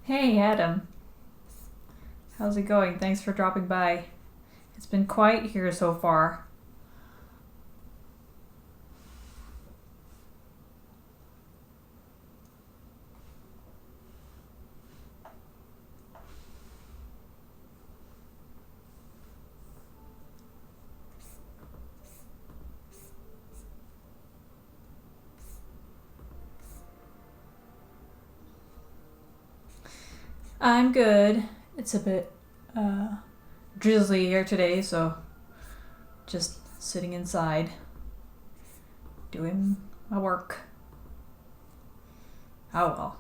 Hey Adam, how's it going? Thanks for dropping by. It's been quiet here so far. I'm good. It's a bit uh, drizzly here today, so just sitting inside doing my work. Oh well,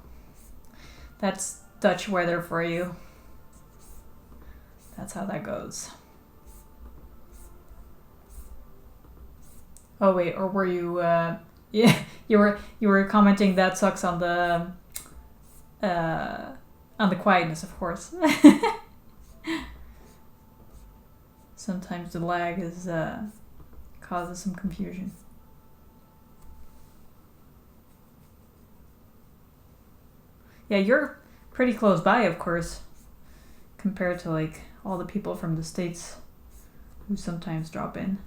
that's Dutch weather for you. That's how that goes. Oh wait, or were you? Yeah, you were commenting that sucks uh, on the quietness, of course. Sometimes the lag is causes some confusion. Yeah, you're pretty close by, of course, compared to like all the people from the states who sometimes drop in.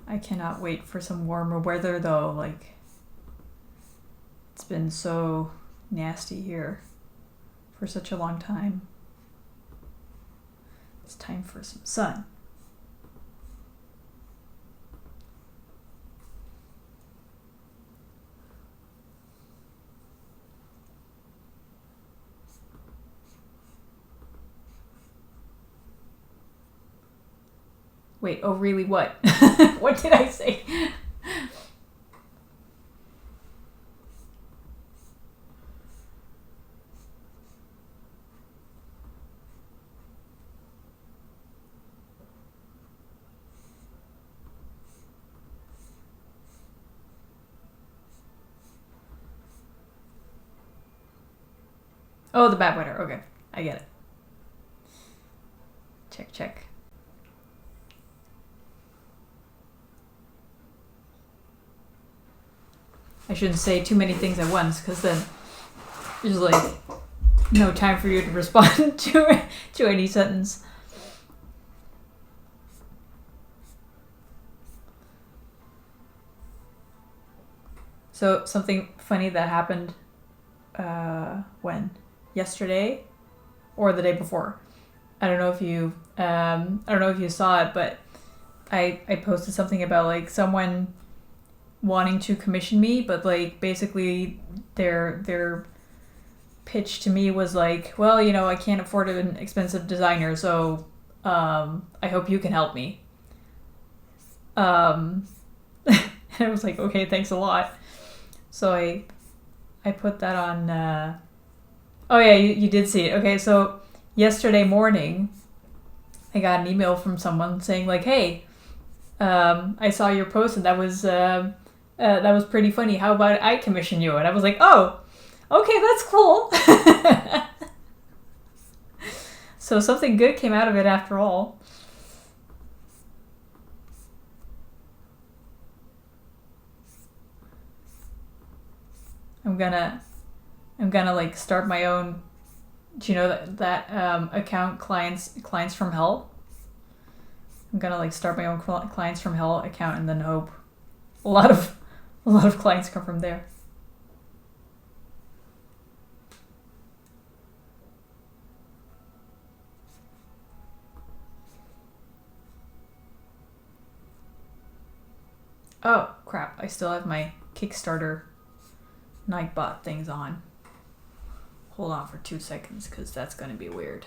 I cannot wait for some warmer weather though. Like it's been so nasty here for such a long time. It's time for some sun. Wait, oh really what? What did I say? Oh, the bad weather. Okay, I get it. Check, check. I shouldn't say too many things at once because then there's like no time for you to respond to any sentence. So something funny that happened when yesterday or the day before. I don't know if you saw it, but I posted something about like someone wanting to commission me, but like basically their pitch to me was like, well, I can't afford an expensive designer, so I hope you can help me. Um, and I was like, okay, thanks a lot. So I put that on. Oh yeah, you did see it. Okay, so yesterday morning, I got an email from someone saying like, hey, I saw your post and that was pretty funny. How about I commission you? And I was like, oh, okay, that's cool. So something good came out of it after all. I'm gonna I'm gonna like start my own. Do you know that account clients from hell? I'm gonna like start my own clients from hell account and then hope a lot of a lot of clients come from there. Oh crap! I still have my Kickstarter Nightbot things on. Hold on for 2 seconds because that's gonna be weird.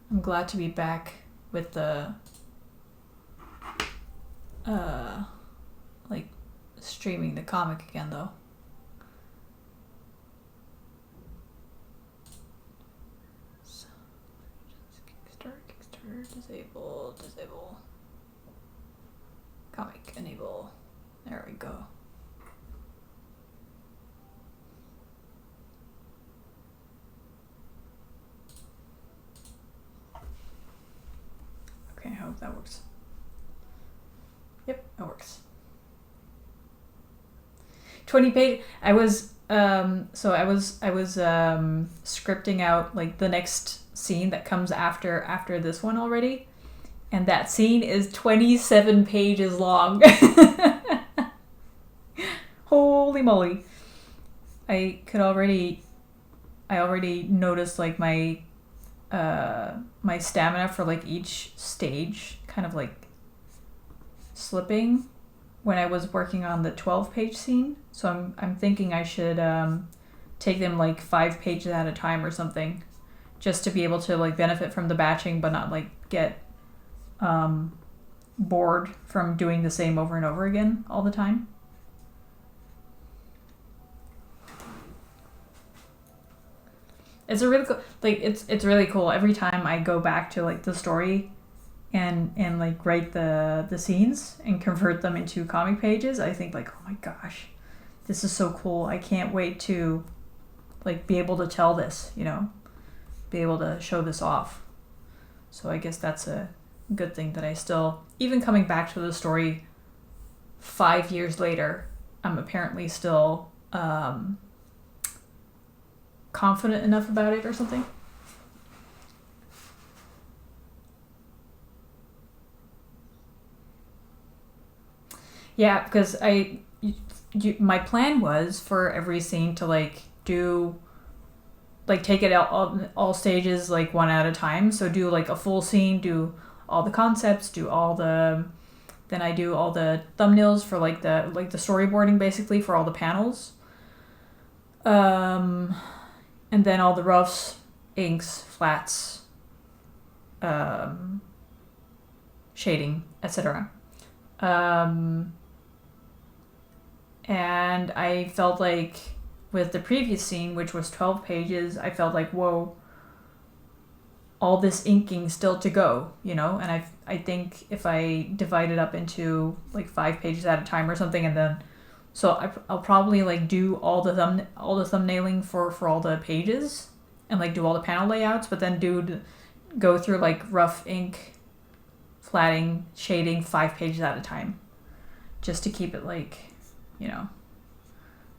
I'm glad to be back with the uh like streaming the comic again though. So, Kickstarter, disable. Comic enable. There we go. hope that works. Yep, that works. 20 page. I was scripting out like the next scene that comes after this one already, and that scene is 27 pages long. Holy moly. I already noticed like my my stamina for like each stage kind of like slipping when I was working on the 12-page scene. So I'm thinking I should take them like 5 pages at a time or something, just to be able to like benefit from the batching but not like get bored from doing the same over and over again all the time. It's a really cool, like it's really cool every time I go back to like the story and like write the scenes and convert them into comic pages. I think like, oh my gosh, this is so cool. I can't wait to like be able to tell this, you know, be able to show this off. So I guess that's a good thing that I still, even coming back to the story 5 years later, I'm apparently still confident enough about it or something. Yeah, because my plan was for every scene to like do, like take it out all stages like one at a time. So do like a full scene, do all the concepts, then I do all the thumbnails for like the storyboarding basically for all the panels. And then all the roughs, inks, flats, shading, etc. And I felt like with the previous scene, which was 12 pages, I felt like, whoa, all this inking still to go, you know? And I think if I divide it up into like 5 pages at a time or something, and then so I'll probably like do all the thumbnailing for all the pages and like do all the panel layouts, but then go through like rough ink, flatting, shading 5 pages at a time, just to keep it like, you know,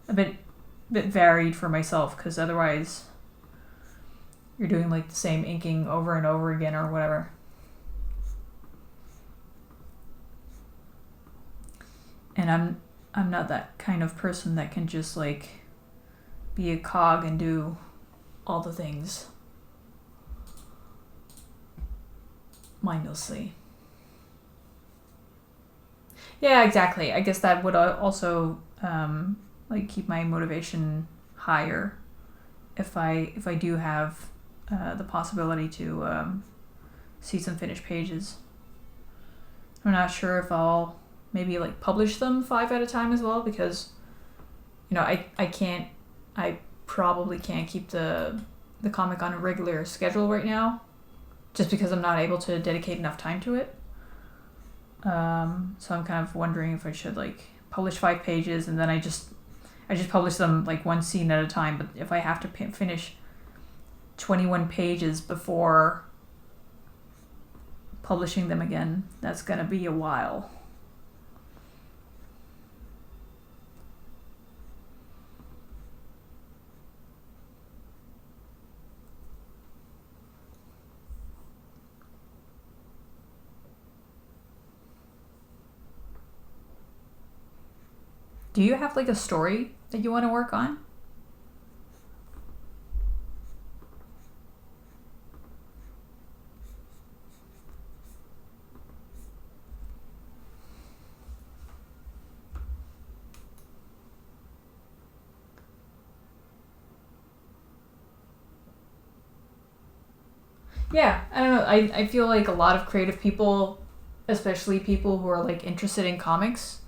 a bit varied for myself, because otherwise you're doing like the same inking over and over again or whatever. And I'm not that kind of person that can just like be a cog and do all the things mindlessly. Yeah, exactly. I guess that would also like keep my motivation higher if I do have the possibility to see some finished pages. I'm not sure if I'll maybe like publish them 5 at a time as well, because you know I probably can't keep the comic on a regular schedule right now, just because I'm not able to dedicate enough time to it. So I'm kind of wondering if I should like publish 5 pages and then I just publish them like one scene at a time. But if I have to finish 21 pages before publishing them again, that's gonna be a while. Do you have like a story that you want to work on? Yeah, I don't know. I feel like a lot of creative people, especially people who are like interested in comics,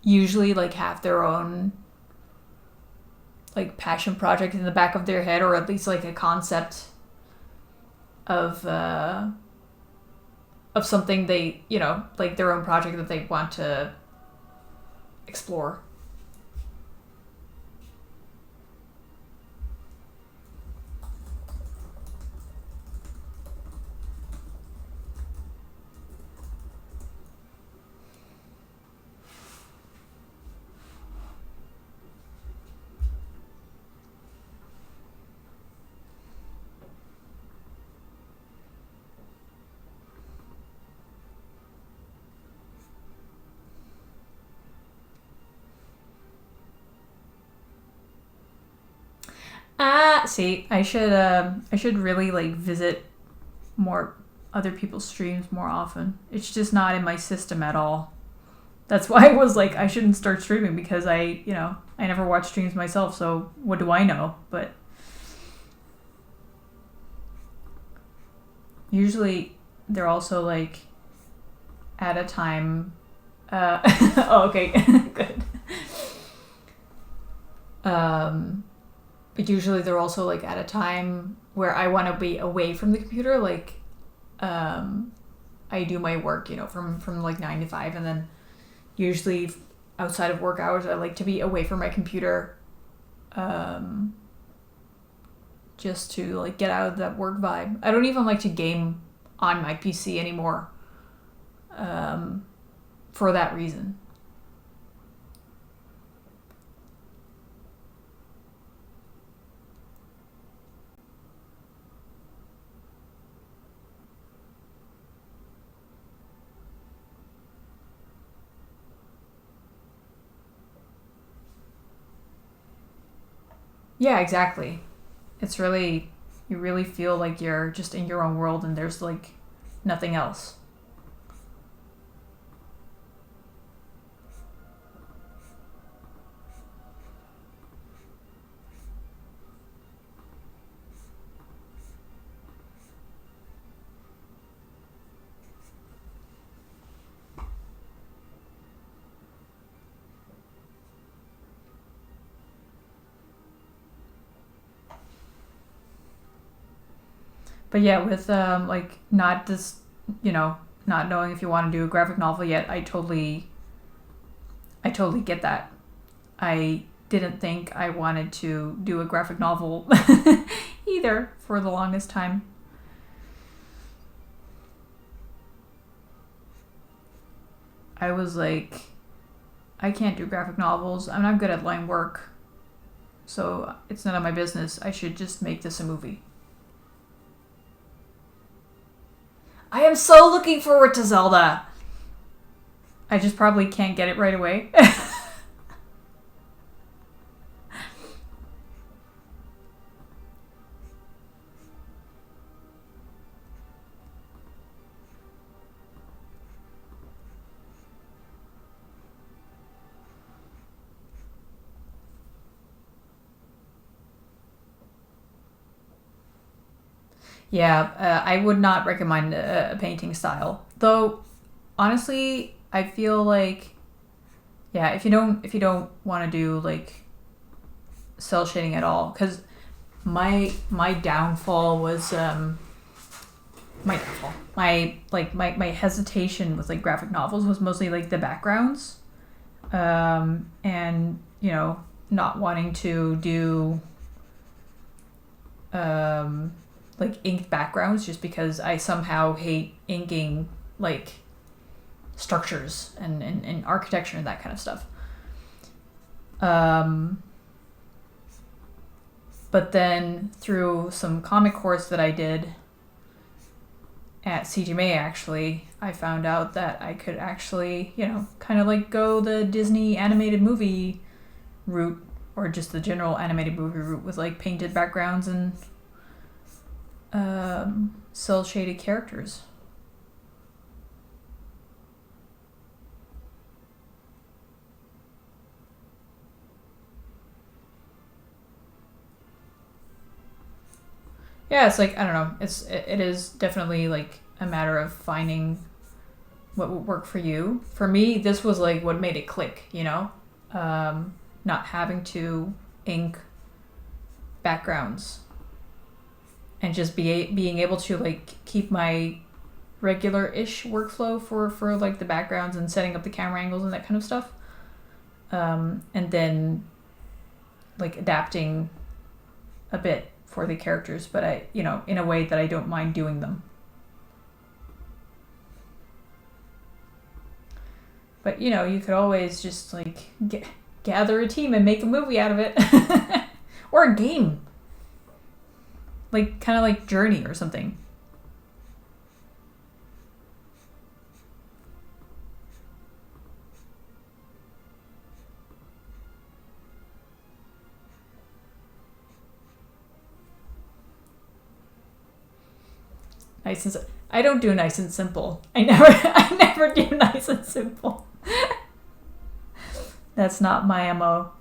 usually like have their own like passion project in the back of their head, or at least like a concept of something they, you know, like their own project that they want to explore. See, I should really like visit more other people's streams more often. It's just not in my system at all. That's why I was like, I shouldn't start streaming because I never watch streams myself, so what do I know? But usually they're also like at a time. Oh, okay, good. But usually they're also like at a time where I want to be away from the computer. Like, I do my work, from like 9 to 5, and then usually outside of work hours, I like to be away from my computer, just to like get out of that work vibe. I don't even like to game on my PC anymore, for that reason. Yeah, exactly. It's really, you really feel like you're just in your own world and there's like nothing else. But yeah, with like not this, not knowing if you want to do a graphic novel yet, I totally get that. I didn't think I wanted to do a graphic novel either for the longest time. I was like, I can't do graphic novels. I'm not good at line work. So it's none of my business. I should just make this a movie. I am so looking forward to Zelda. I just probably can't get it right away. Yeah, I would not recommend a painting style. Though, honestly, I feel like, yeah, if you don't want to do like cell shading at all, because my downfall was my downfall. My hesitation with like graphic novels was mostly like the backgrounds, and not wanting to do like inked backgrounds just because I somehow hate inking like structures and architecture and that kind of stuff. But then through some comic course that I did at CGMA, actually, I found out that I could actually, kind of like go the Disney animated movie route, or just the general animated movie route with like painted backgrounds and cell shaded characters. Yeah, it's like, I don't know. It is definitely like a matter of finding what would work for you. For me, this was like what made it click. Not having to ink backgrounds and just being able to like keep my regular-ish workflow for like the backgrounds and setting up the camera angles and that kind of stuff, and then like adapting a bit for the characters, but I in a way that I don't mind doing them. But you could always just like gather a team and make a movie out of it. Or a game, like kind of like Journey or something. Nice and I don't do nice and simple. I never do nice and simple. That's not my MO.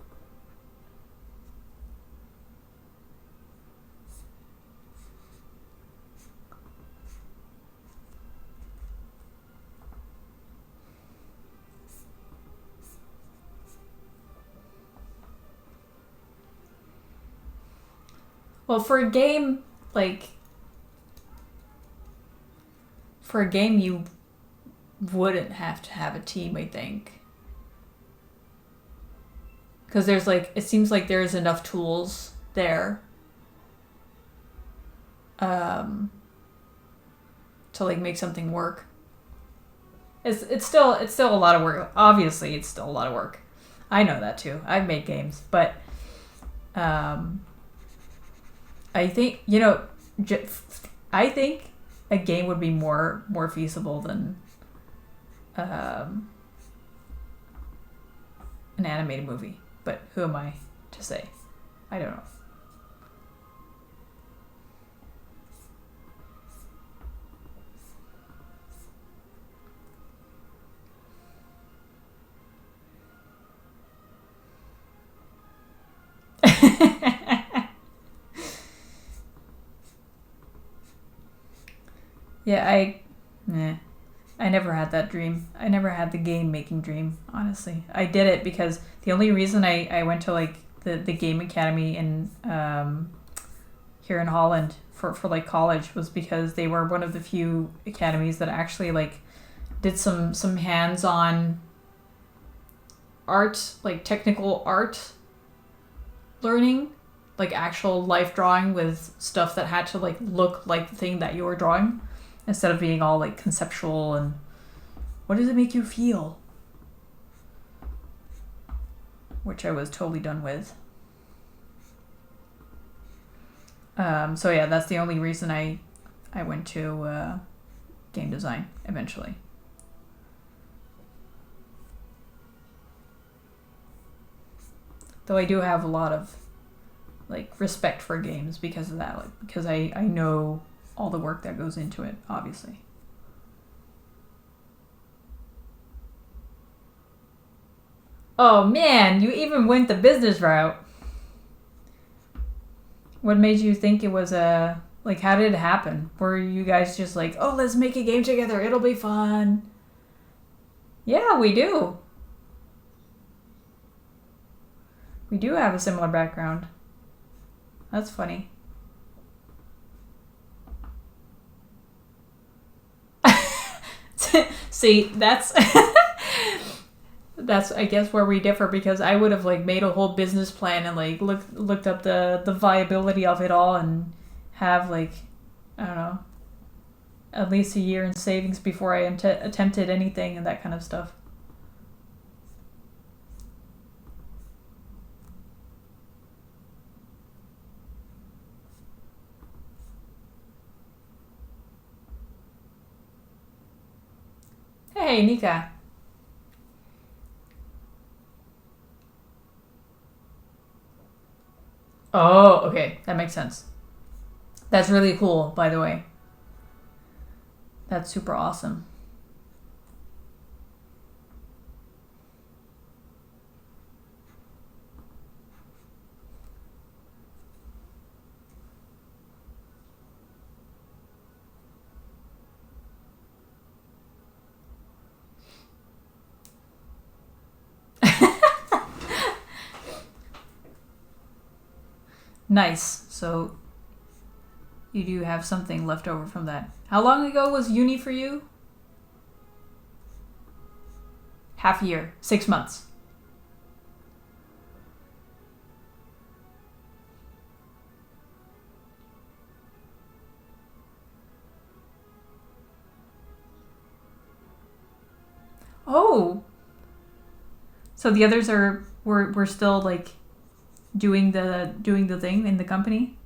Well, for a game, like, for a game, you wouldn't have to have a team, I think. Because there's, like, it seems like there's enough tools there to, like, make something work. It's still a lot of work. Obviously, it's still a lot of work. I know that, too. I've made games. But, I think, you know, I think a game would be more feasible than an animated movie. But who am I to say? I don't know. Yeah, I never had that dream. I never had the game making dream, honestly. I did it because the only reason I went to like the game academy in here in Holland for like college was because they were one of the few academies that actually like did some hands-on art, like technical art learning, like actual life drawing with stuff that had to like look like the thing that you were drawing instead of being all like conceptual and what does it make you feel? Which I was totally done with. So yeah, that's the only reason I went to game design eventually. Though I do have a lot of like respect for games because of that, like because I know all the work that goes into it, obviously. Oh man, you even went the business route. What made you think it was a like how did it happen? Were you guys just like, "Oh, let's make a game together. It'll be fun." Yeah, we do. We do have a similar background. That's funny. See, that's that's I guess where we differ because I would have like made a whole business plan and like looked up the viability of it all and have like I don't know at least a year in savings before I attempted anything and that kind of stuff. Hey, Nika. Oh, okay, that makes sense. That's really cool, by the way. That's super awesome. Nice. So you do have something left over from that. How long ago was uni for you? Half a year, 6 months. Oh, so the others were still like doing the thing in the company.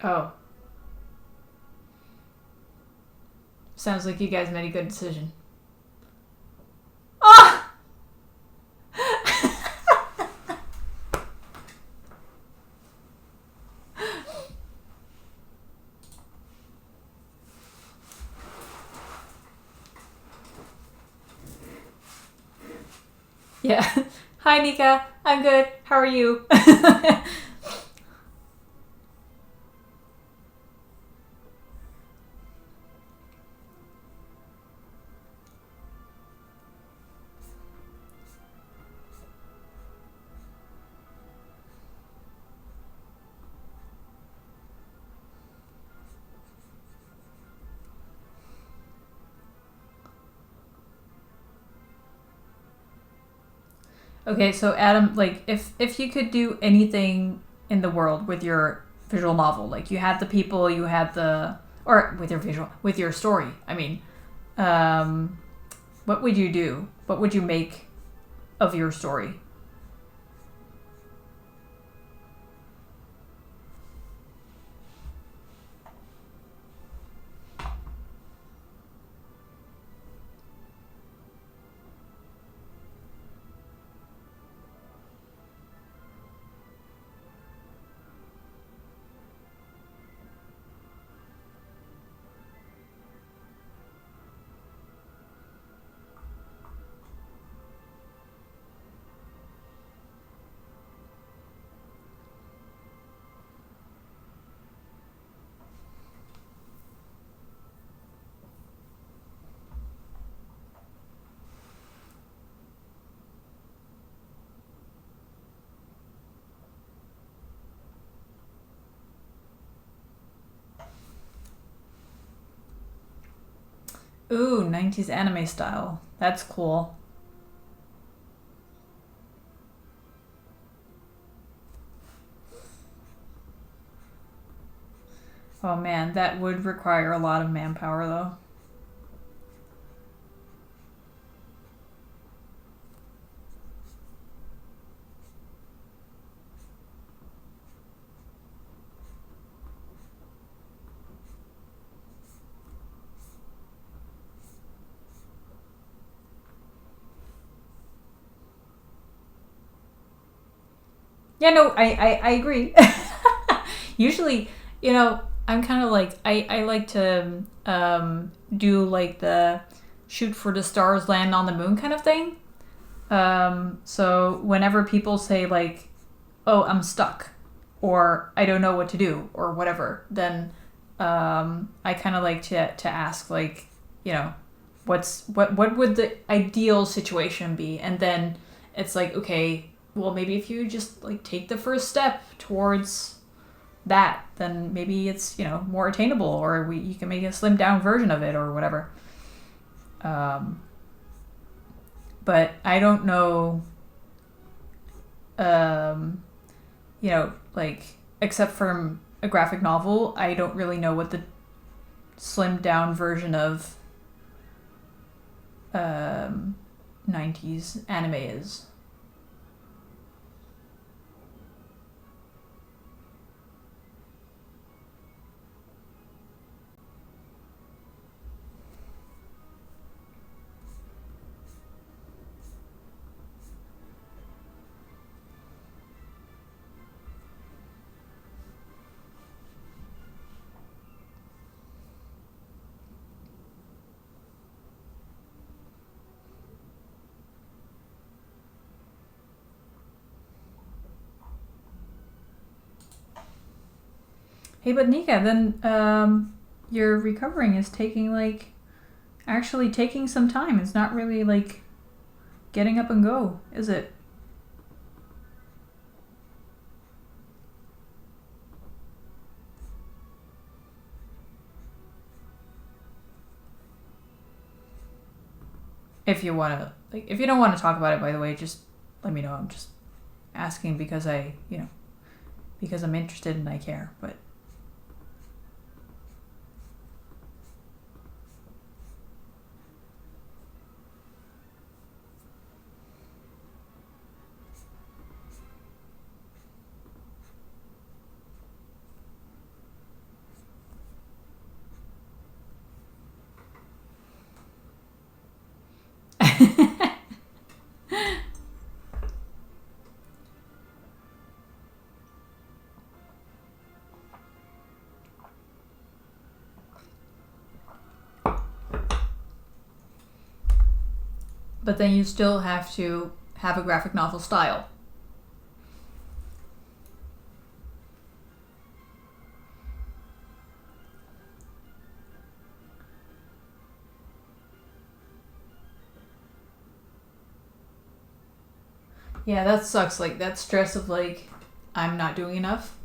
Oh, Sounds like you guys made a good decision. Ah! Yeah. Hi, Nika. I'm good. How are you? Okay, so Adam, like, if you could do anything in the world with your visual novel, like you had the people, you had the, or with your story. I mean, um, what would you do? What would you make of your story? Ooh, 90s anime style. That's cool. Oh man, that would require a lot of manpower though. Yeah, no, I agree. Usually, I'm kind of like I like to do like the shoot for the stars, land on the moon kind of thing. So whenever people say like, "Oh, I'm stuck," or "I don't know what to do," or whatever, then I kind of like to ask like, you know, what would the ideal situation be, and then it's like, okay, well maybe if you just like take the first step towards that, then maybe it's more attainable, or you can make a slimmed down version of it or whatever. Um, but I don't know, um, like except from a graphic novel, I don't really know what the slimmed down version of um, 90s anime is. Hey, but Nika, then your recovering is taking like actually taking some time. It's not really like getting up and go, is it? If you want to, like, if you don't want to talk about it, by the way, just let me know. I'm just asking because because I'm interested and I care. But But then you still have to have a graphic novel style. Yeah, that sucks. Like, that stress of, like, I'm not doing enough.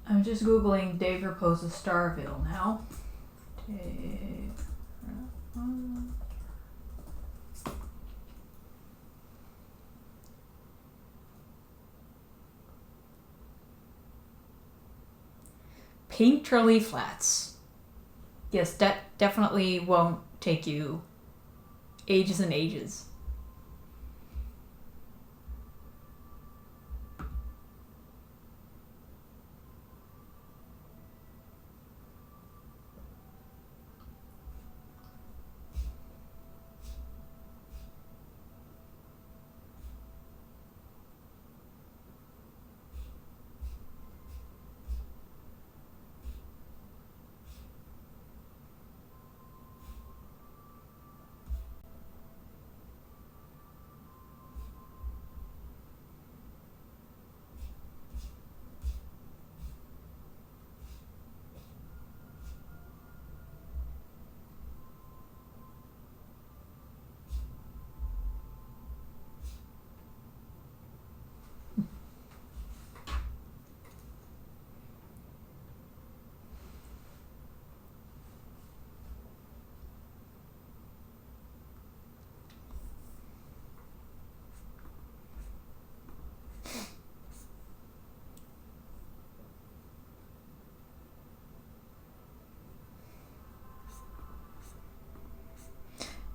I'm just Googling Dave proposes Starville now. Dave. Painterly Flats. Yes, that definitely won't take you ages and ages.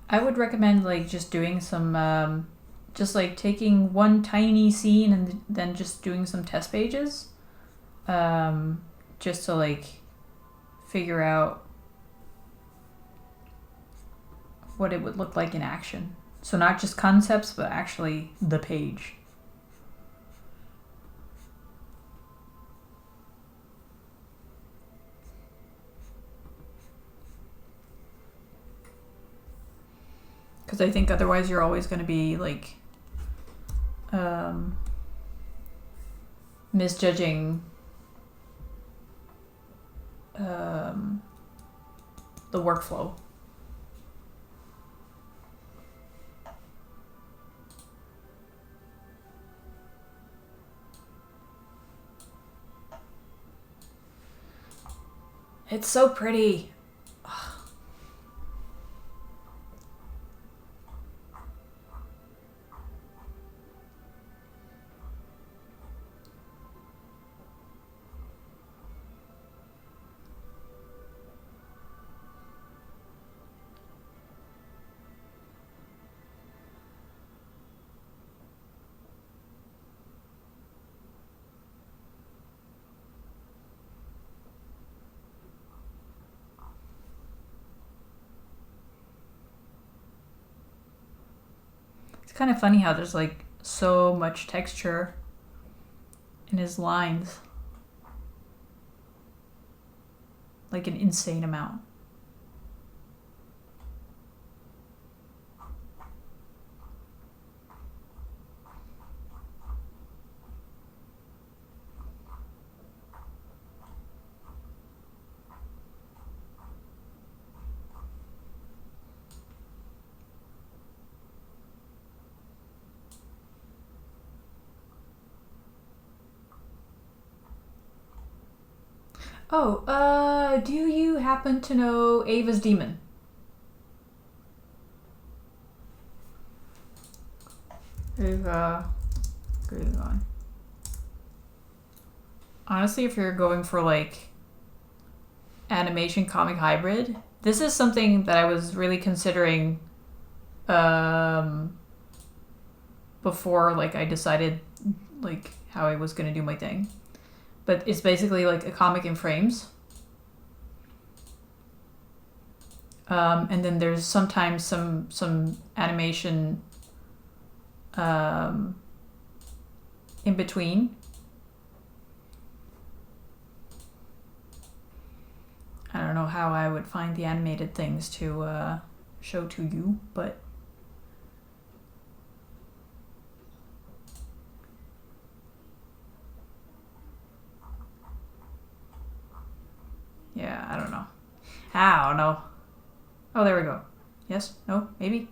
I would recommend like just doing some, just like taking one tiny scene and then just doing some test pages, just to like figure out what it would look like in action. So not just concepts, but actually the page. Because I think otherwise you're always going to be like misjudging the workflow. It's so pretty. It's kind of funny how there's like so much texture in his lines. Like an insane amount. Oh, do you happen to know Ava's Demon? Ava Guzman. Honestly, if you're going for like animation comic hybrid, this is something that I was really considering before like I decided like how I was gonna do my thing. But it's basically like a comic in frames. And then there's sometimes some animation in between. I don't know how I would find the animated things to show to you, but yeah, I don't know. I don't know. Oh, there we go. Yes? No? Maybe?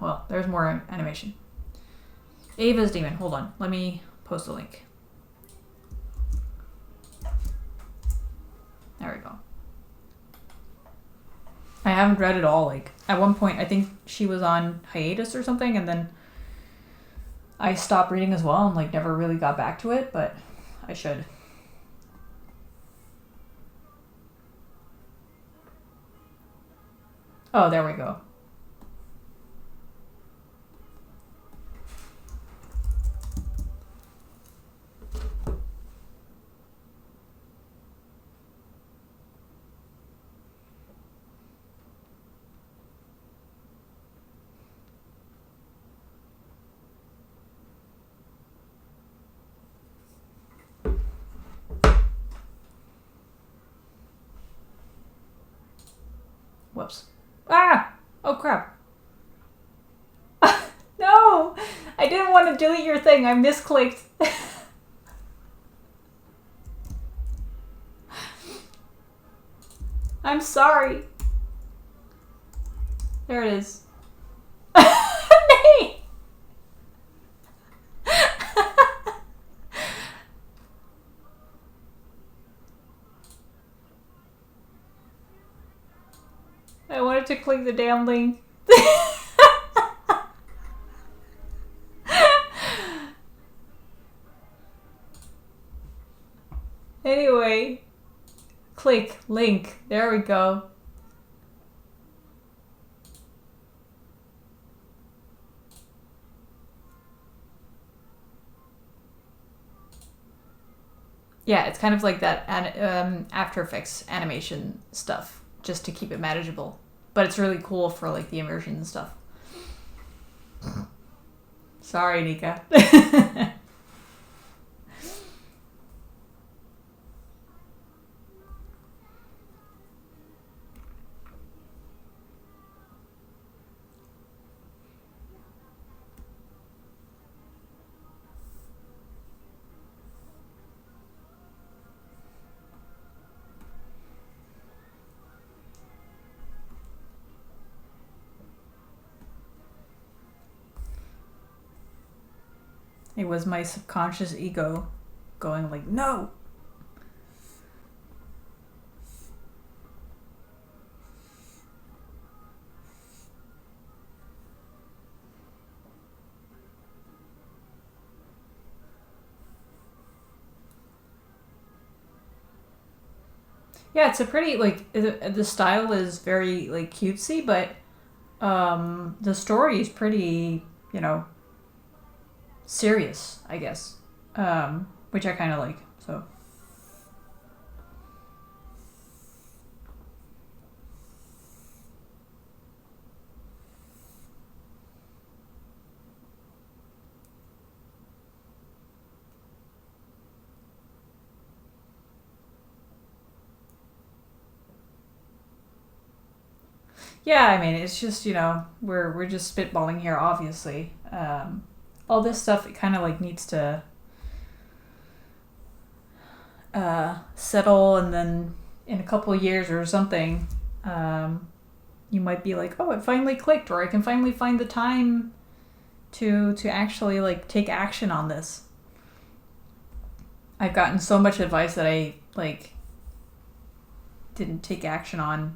Well, there's more animation. Ava's Demon. Hold on. Let me post a link. There we go. I haven't read it all. Like, at one point, I think she was on hiatus or something, and then I stopped reading as well and, like, never really got back to it, but I should. Oh, there we go. Whoops. Ah! Oh, crap. No! I didn't want to delete your thing. I misclicked. I'm sorry. There it is. Nay! I wanted to click the damn link. Anyway, click link. There we go. Yeah, it's kind of like that After Effects animation stuff, just to keep it manageable. But it's really cool for like the immersion and stuff. Sorry, Nika. It was my subconscious ego going like, no. Yeah, it's a pretty like the style is very like cutesy, but the story is pretty, serious, I guess. Which I kind of like. So yeah, I mean, it's just we're just spitballing here, obviously. All this stuff it kind of like needs to settle, and then in a couple of years or something, you might be like, oh, it finally clicked, or I can finally find the time to actually like take action on this. I've gotten so much advice that I like didn't take action on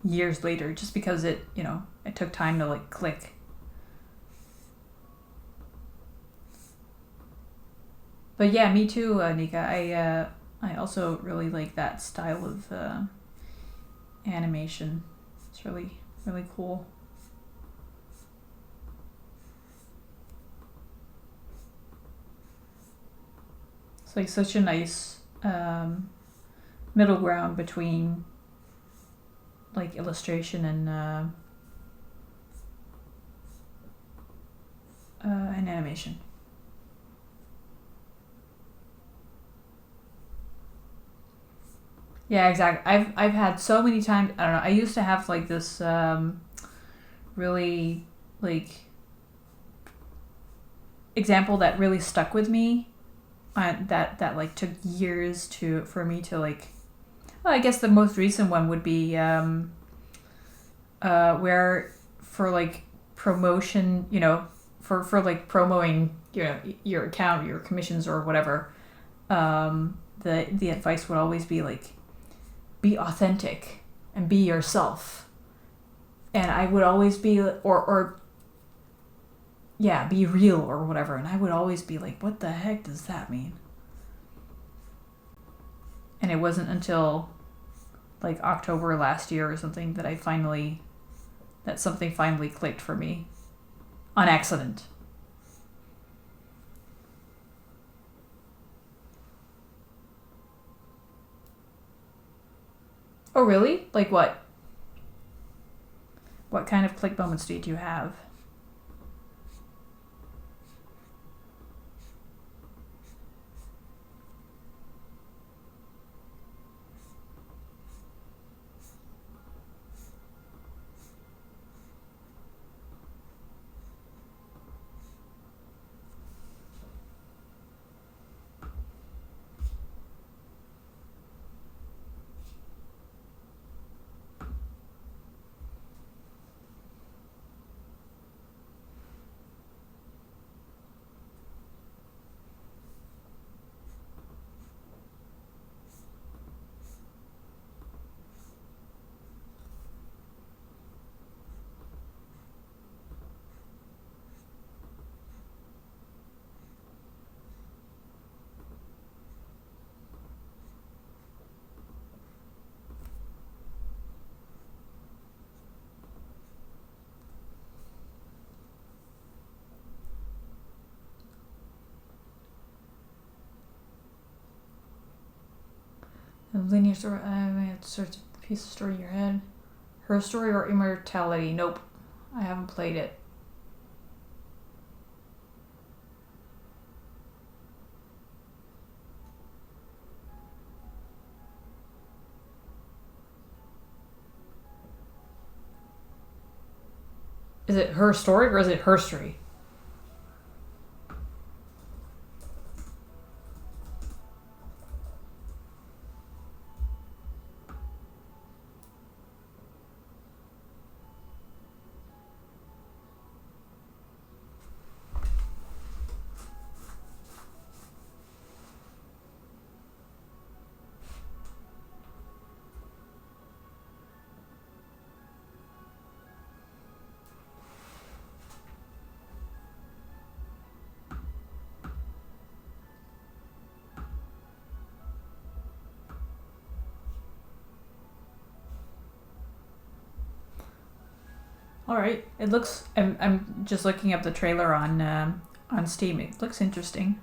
years later just because it took time to like click. But yeah, me too, Nika. I also really like that style of animation. It's really, really cool. It's like such a nice middle ground between like illustration and animation. Yeah, exactly. I've had so many times. I don't know. I used to have like this really like example that really stuck with me. That like took years for me to like. Well, I guess the most recent one would be where for like promotion, for like promoting your account, your commissions or whatever. The advice would always be like, be authentic and be yourself. And I would always be or yeah, be real or whatever. And I would always be like, what the heck does that mean? And it wasn't until like October last year or something that something finally clicked for me on accident. Oh, really? Like what? What kind of click moments do you have? A linear story. I have to search a piece of story in your head. Her story or immortality? Nope, I haven't played it. Is it her story or is it her story? All right. It looks. I'm just looking up the trailer on Steam. It looks interesting.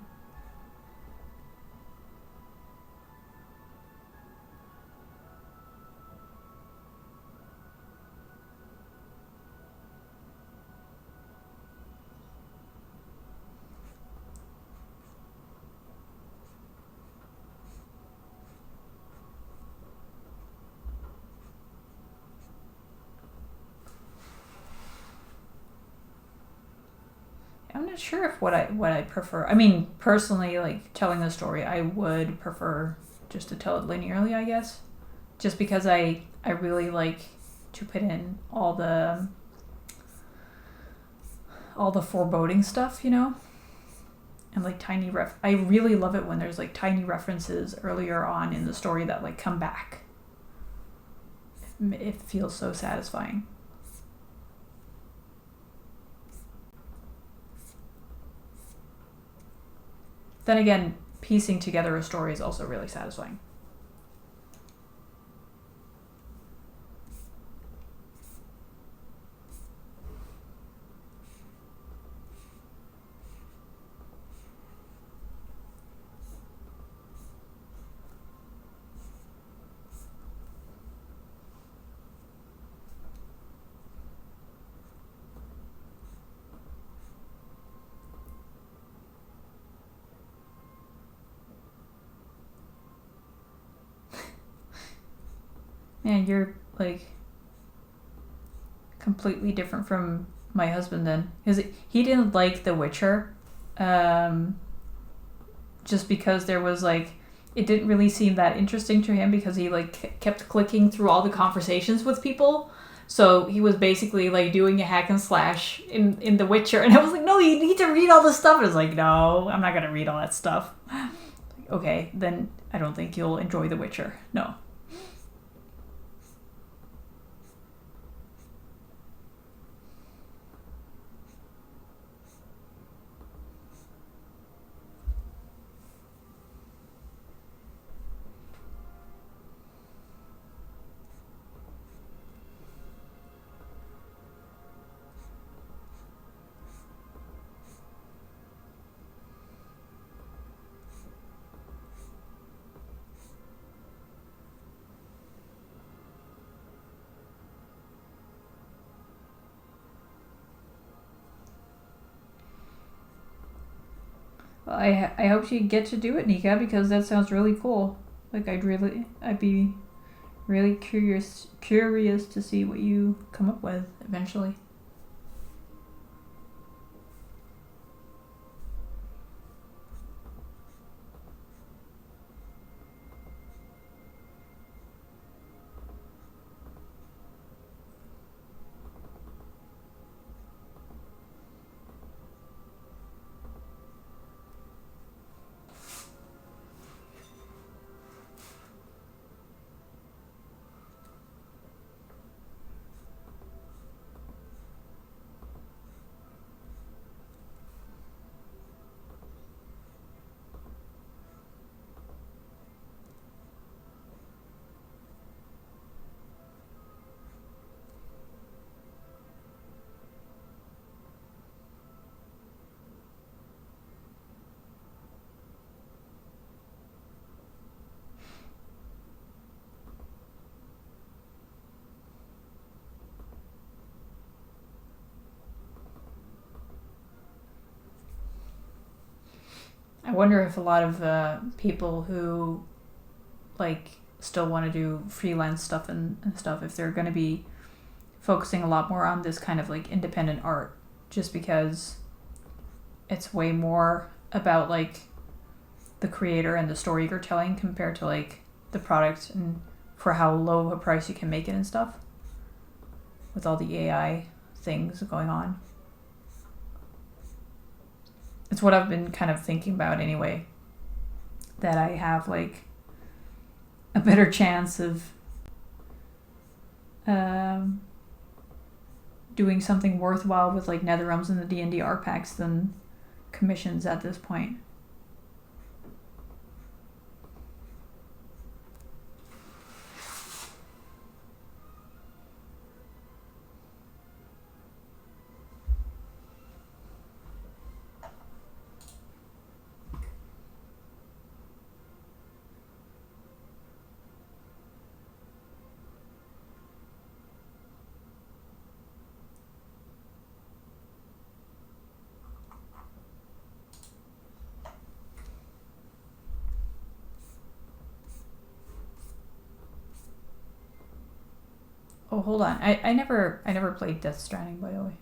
I'm not sure if what I prefer. I mean, personally, like telling the story, I would prefer just to tell it linearly, I guess. Just because I really like to put in all the all the foreboding stuff, you know? And like I really love it when there's like tiny references earlier on in the story that like come back. It feels so satisfying. Then again, piecing together a story is also really satisfying. Man, you're like completely different from my husband then, because he didn't like The Witcher, just because there was like, it didn't really seem that interesting to him because he like kept clicking through all the conversations with people. So he was basically like doing a hack and slash in The Witcher, and I was like, no, you need to read all this stuff. And I was like, no, I'm not gonna read all that stuff. Okay, then I don't think you'll enjoy The Witcher. No. Well, I hope you get to do it, Nika, because that sounds really cool. Like I'd be really curious to see what you come up with eventually. I wonder if a lot of people who like still want to do freelance stuff and stuff, if they're going to be focusing a lot more on this kind of like independent art, just because it's way more about like the creator and the story you're telling compared to like the product and for how low a price you can make it and stuff with all the AI things going on. It's what I've been kind of thinking about anyway, that I have like a better chance of doing something worthwhile with like Netherrealms and the D&D art packs than commissions at this point. Oh, hold on. I never played Death Stranding, by the way.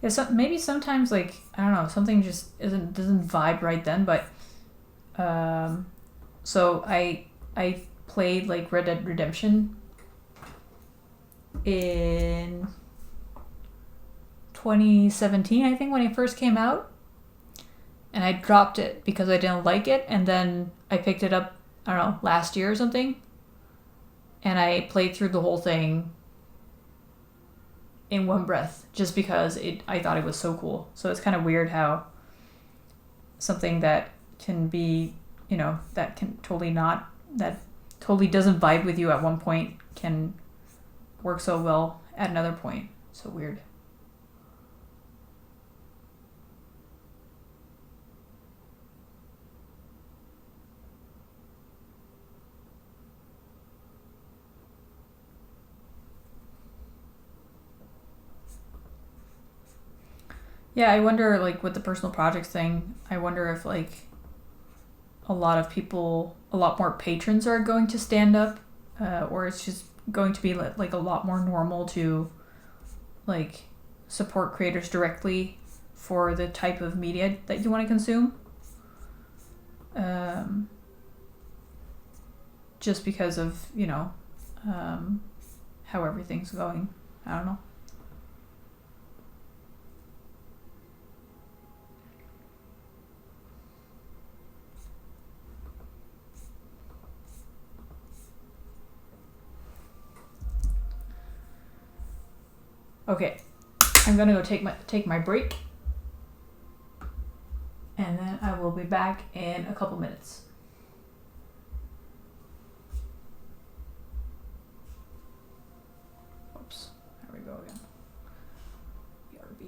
Yeah, so maybe sometimes like I don't know, something just isn't doesn't vibe right then. But um, so I played like Red Dead Redemption in 2017, I think, when it first came out, and I dropped it because I didn't like it, and then I picked it up, I don't know, last year or something, and I played through the whole thing in one breath just because I thought it was so cool. So it's kind of weird how something that can be, that can totally not, that totally doesn't vibe with you at one point can work so well at another point. So weird. Yeah, I wonder, like, with the personal projects thing, I wonder if, like, a lot more patrons are going to stand up, or it's just going to be, like, a lot more normal to, like, support creators directly for the type of media that you want to consume. Um, just because of, um, how everything's going. I don't know. Okay, I'm gonna go take my break, and then I will be back in a couple minutes. Oops, there we go again. BRB.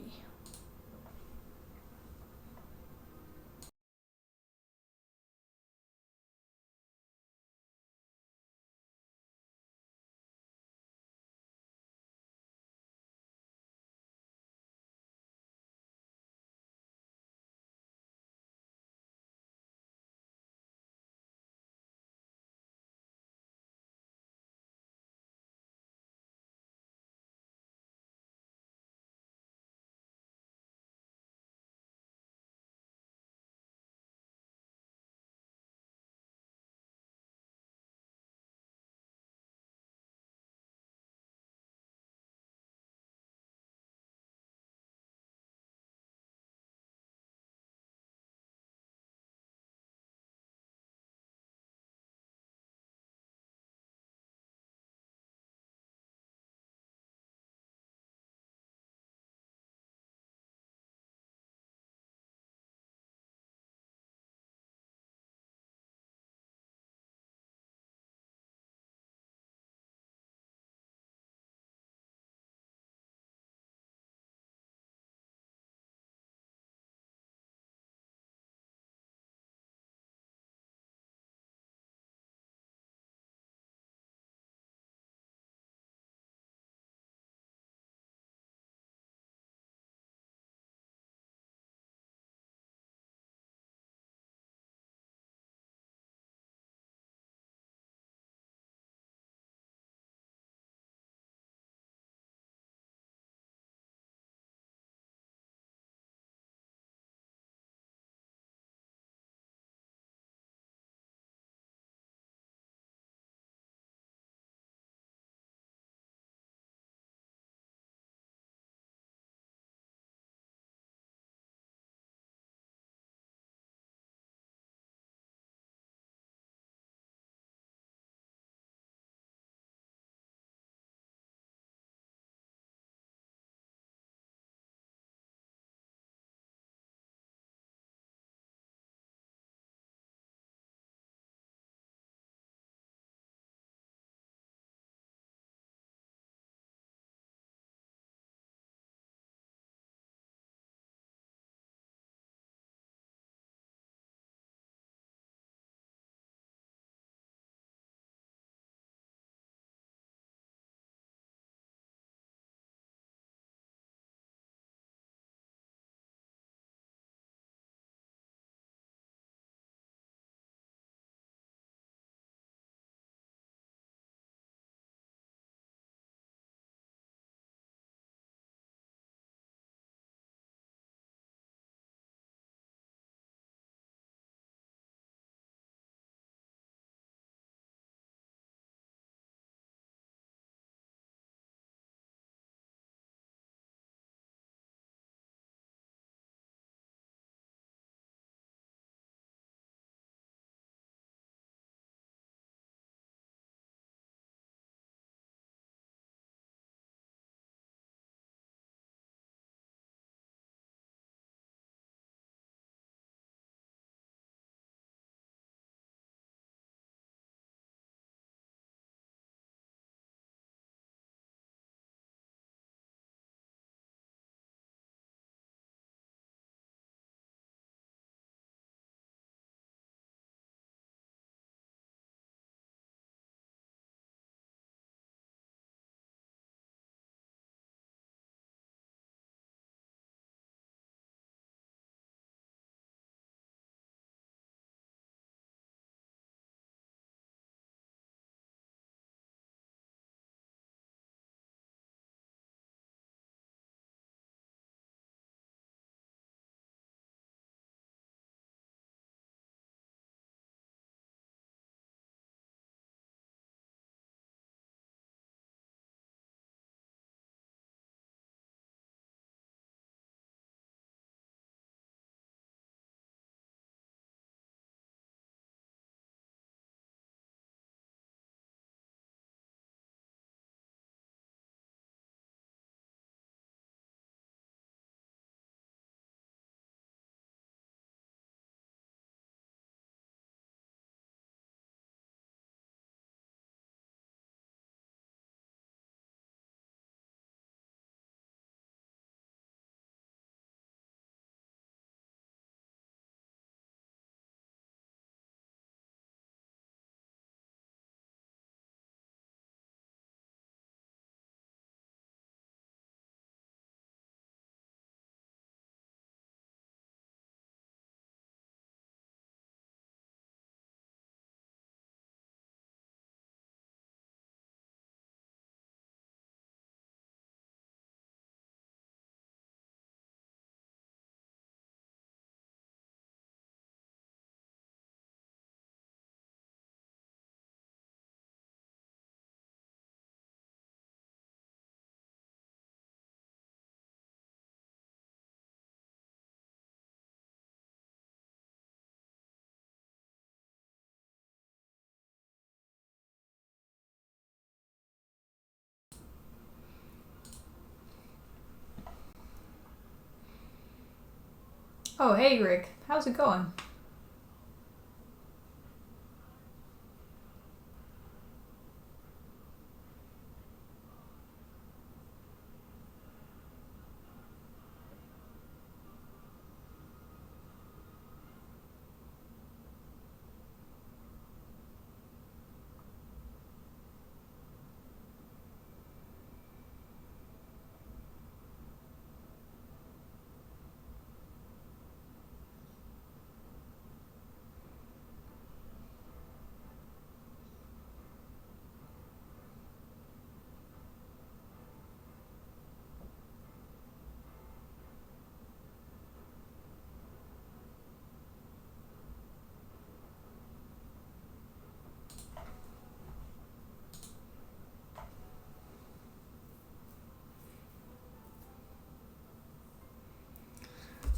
Oh, hey, Rick. How's it going?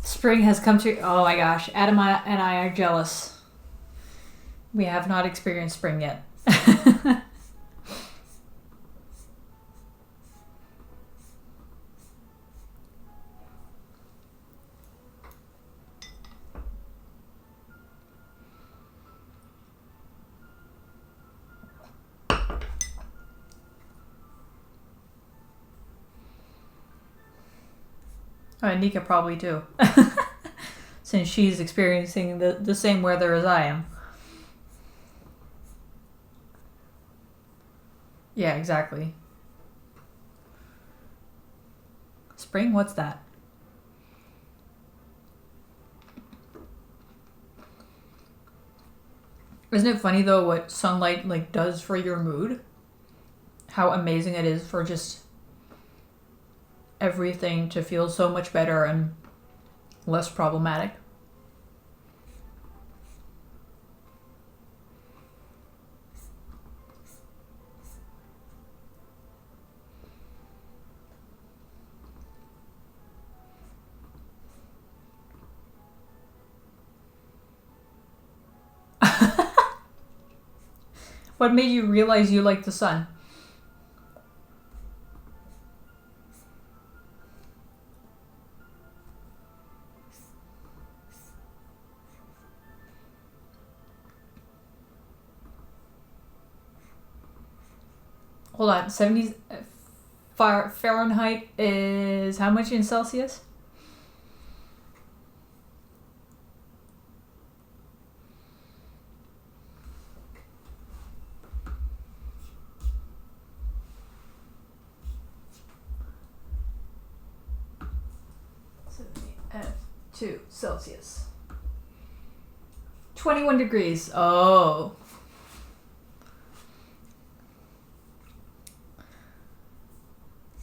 Spring has come to. Oh my gosh, Adam and I are jealous. We have not experienced spring yet. Oh, and Nika probably too. Since she's experiencing the same weather as I am. Yeah, exactly. Spring? What's that? Isn't it funny though what sunlight like does for your mood? How amazing it is for just everything to feel so much better and less problematic. What made you realize you like the sun? Hold on, 70 Fahrenheit is how much in Celsius? F2 Celsius. 21 degrees. Oh.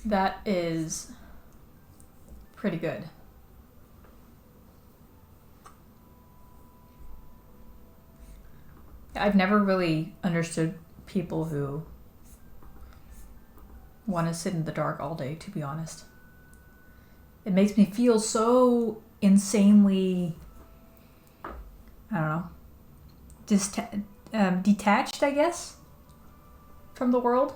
That is pretty good. I've never really understood people who want to sit in the dark all day, to be honest. It makes me feel so insanely, I don't know, detached, I guess, from the world.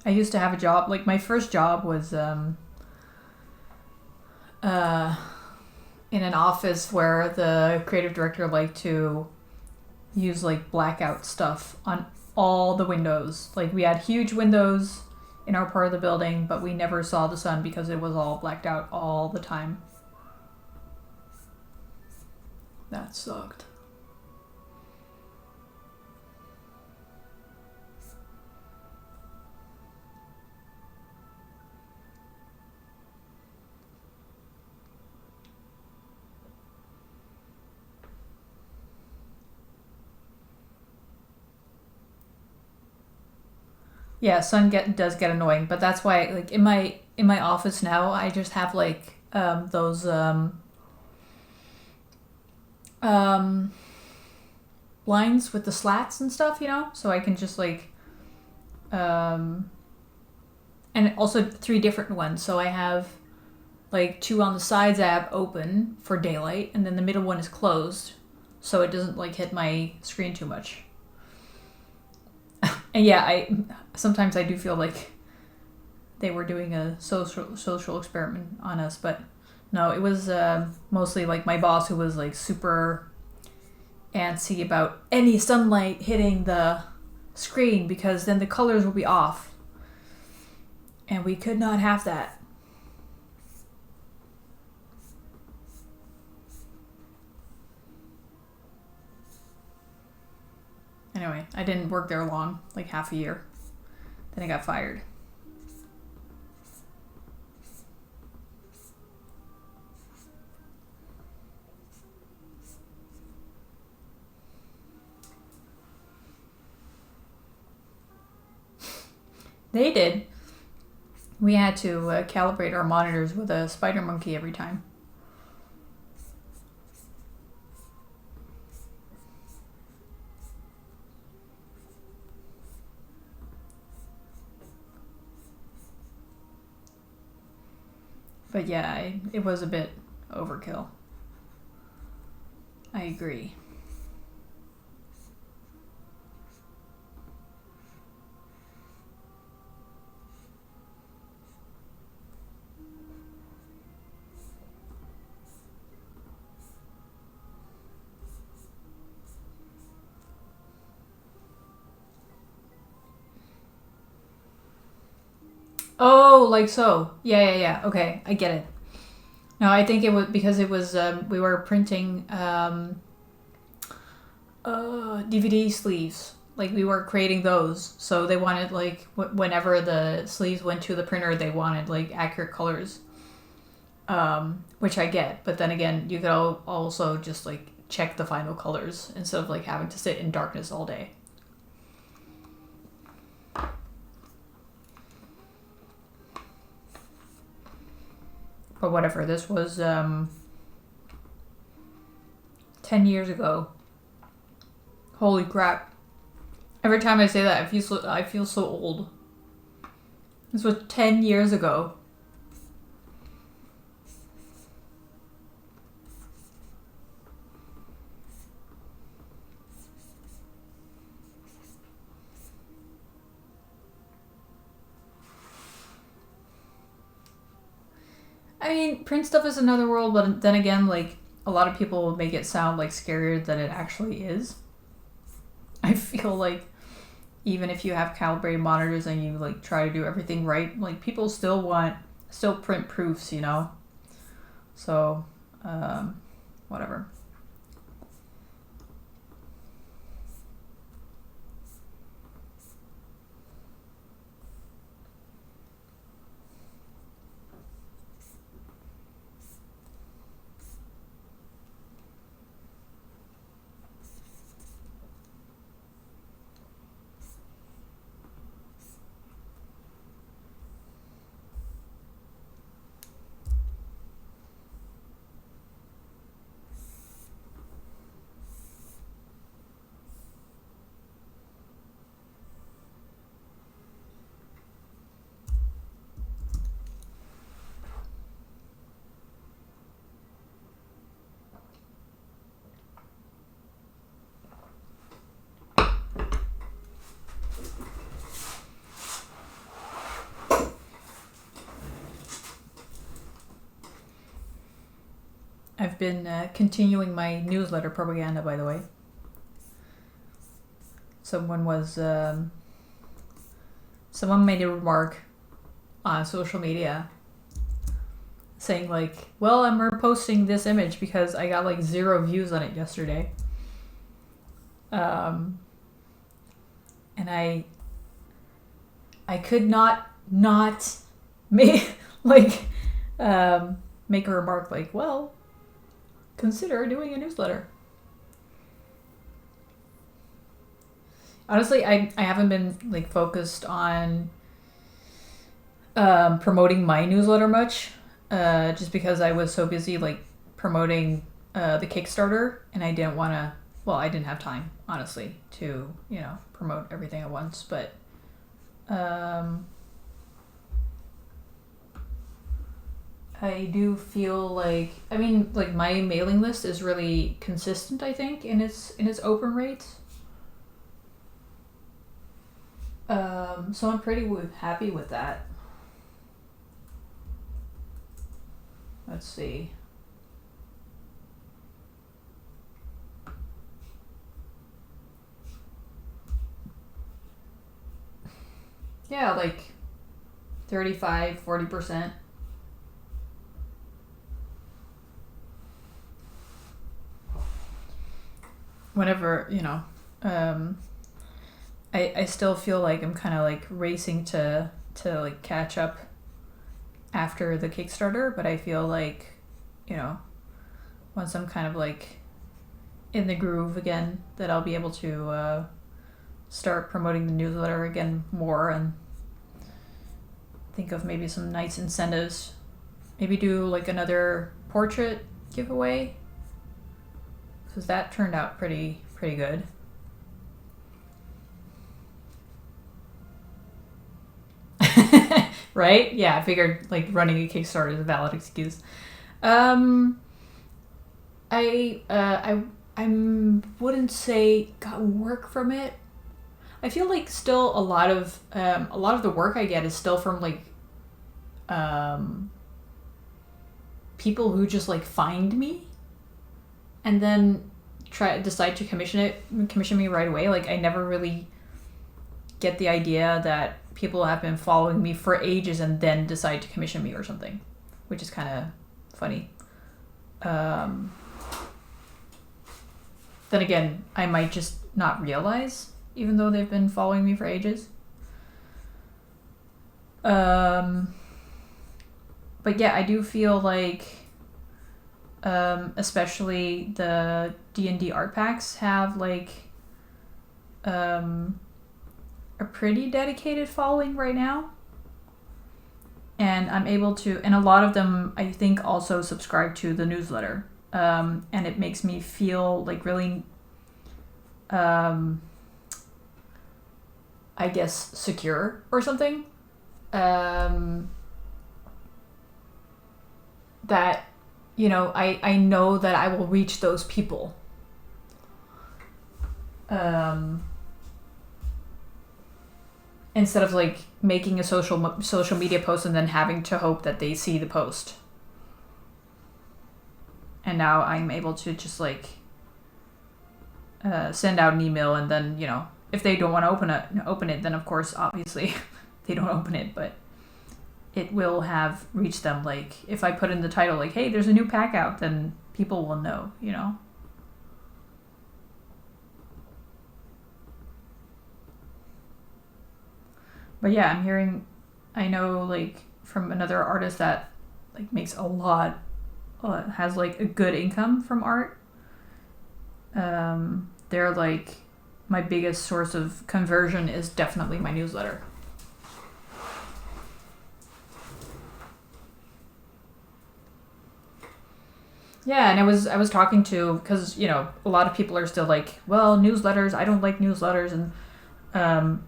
I used to have a job, like my first job was in an office where the creative director liked to use like blackout stuff on all the windows. Like we had huge windows in our part of the building, but we never saw the sun because it was all blacked out all the time. That sucked. Yeah, does get annoying, but that's why like in my office now I just have like those um blinds with the slats and stuff, so I can just like um and also three different ones. So I have like two on the sides I have open for daylight, and then the middle one is closed so it doesn't like hit my screen too much. And yeah, I sometimes I do feel like they were doing a social experiment on us, but no, it was mostly like my boss who was like super antsy about any sunlight hitting the screen because then the colors will be off. And we could not have that. Anyway, I didn't work there long, like half a year. Then I got fired. They did. We had to calibrate our monitors with a spider monkey every time. But yeah, it was a bit overkill. I agree. Oh, like so. Yeah. Okay, I get it. No, I think it was because it was we were printing DVD sleeves. Like we were creating those, so they wanted like whenever the sleeves went to the printer, they wanted like accurate colors, which I get. But then again, you could also just like check the final colors instead of like having to sit in darkness all day. But whatever, this was 10 years ago. Holy crap. Every time I say that, I feel so old. This was 10 years ago. I mean, print stuff is another world, but then again, like, a lot of people will make it sound like scarier than it actually is. I feel like even if you have calibrated monitors and you like try to do everything right, like people still print proofs, you know? So, whatever. I've been continuing my newsletter propaganda, by the way. Someone made a remark on social media saying like, well, I'm reposting this image because I got like 0 views on it yesterday. And I could not make make a remark like, well, consider doing a newsletter. Honestly, I haven't been like focused on promoting my newsletter much, just because I was so busy like promoting the Kickstarter, and I didn't want to. Well, I didn't have time, honestly, to promote everything at once. But I do feel like, I mean, like my mailing list is really consistent, I think, in its open rates. So I'm pretty happy with that. Let's see. Yeah, like 35, 40%. Whenever, I still feel like I'm kind of like racing to like catch up after the Kickstarter, but I feel like, once I'm kind of like in the groove again, that I'll be able to start promoting the newsletter again more and think of maybe some nice incentives. Maybe do like another portrait giveaway, because that turned out pretty good. Right? Yeah, I figured like running a Kickstarter is a valid excuse. I wouldn't say got work from it. I feel like still a lot of the work I get is still from like people who just like find me and then decide to commission me right away. Like I never really get the idea that people have been following me for ages and then decide to commission me or something, which is kind of funny. Then again, I might just not realize, even though they've been following me for ages. But yeah, I do feel like, especially the D&D art packs have like a pretty dedicated following right now. And I'm able to, and a lot of them I think also subscribe to the newsletter. And it makes me feel like really, I guess, secure or something. That, I know that I will reach those people. Instead of like making a social media post and then having to hope that they see the post. And now I'm able to just like send out an email, and then if they don't want to open it, then of course obviously they don't open it, but it will have reached them. Like if I put in the title like, hey, there's a new pack out, then people will know. But yeah, I know like from another artist that like makes a lot, has like a good income from art. They're like my biggest source of conversion is definitely my newsletter. Yeah, and I was talking to, because a lot of people are still like, well, newsletters, I don't like newsletters, and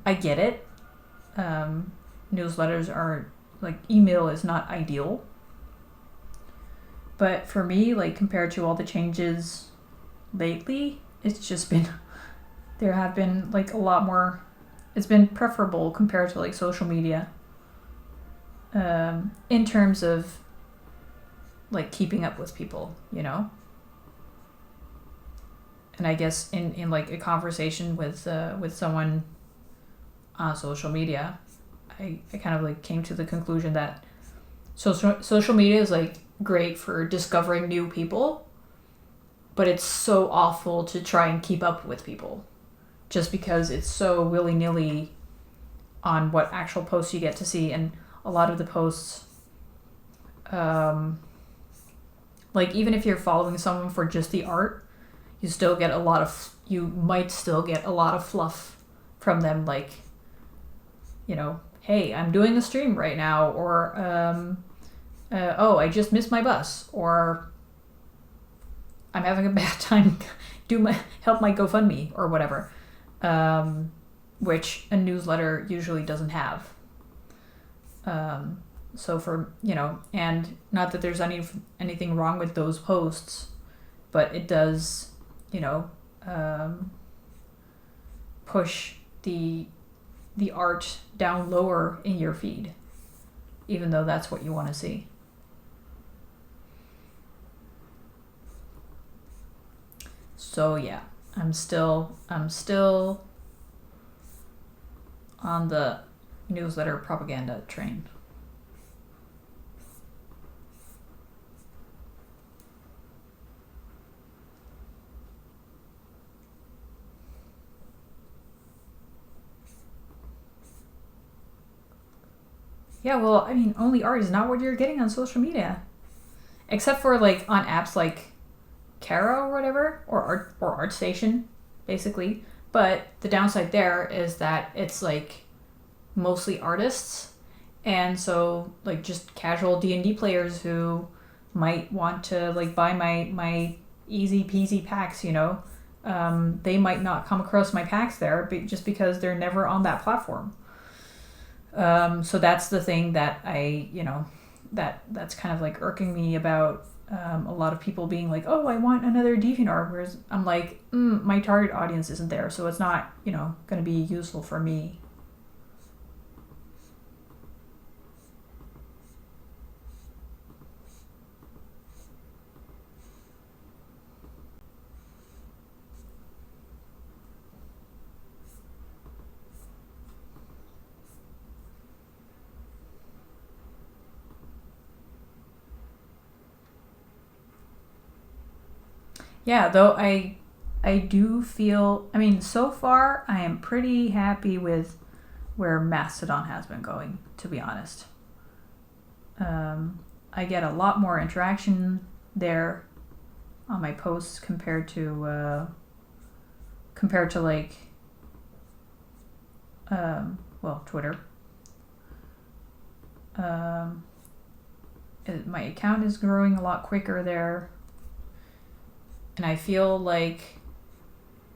I get it. Newsletters are like, email is not ideal, but for me, like compared to all the changes lately, it's just been, there have been like a lot more, it's been preferable compared to like social media, in terms of like keeping up with people, and I guess in like a conversation with someone on social media, I kind of like came to the conclusion that social media is like great for discovering new people, but it's so awful to try and keep up with people, just because it's so willy-nilly on what actual posts you get to see. And a lot of the posts, like even if you're following someone for just the art, you might still get a lot of fluff from them, like, hey, I'm doing a stream right now, or oh, I just missed my bus, or I'm having a bad time, help my GoFundMe, or whatever, which a newsletter usually doesn't have. So for, and not that there's anything wrong with those posts, but it does, push the art down lower in your feed, even though that's what you want to see. So yeah, I'm still on the newsletter propaganda train. Yeah, well, I mean, only art is not what you're getting on social media, except for like on apps like Kara or whatever, or ArtStation, basically. But the downside there is that it's like mostly artists, and so like just casual D&D players who might want to like buy my easy peasy packs, they might not come across my packs there, just because they're never on that platform. So that's the thing that that's kind of like irking me about a lot of people being like, oh, I want another DeviantArt, whereas I'm like, my target audience isn't there, so it's not, going to be useful for me. Yeah, though I do feel, I mean, so far I am pretty happy with where Mastodon has been going, to be honest. I get a lot more interaction there on my posts compared to like Twitter. My account is growing a lot quicker there, and I feel like,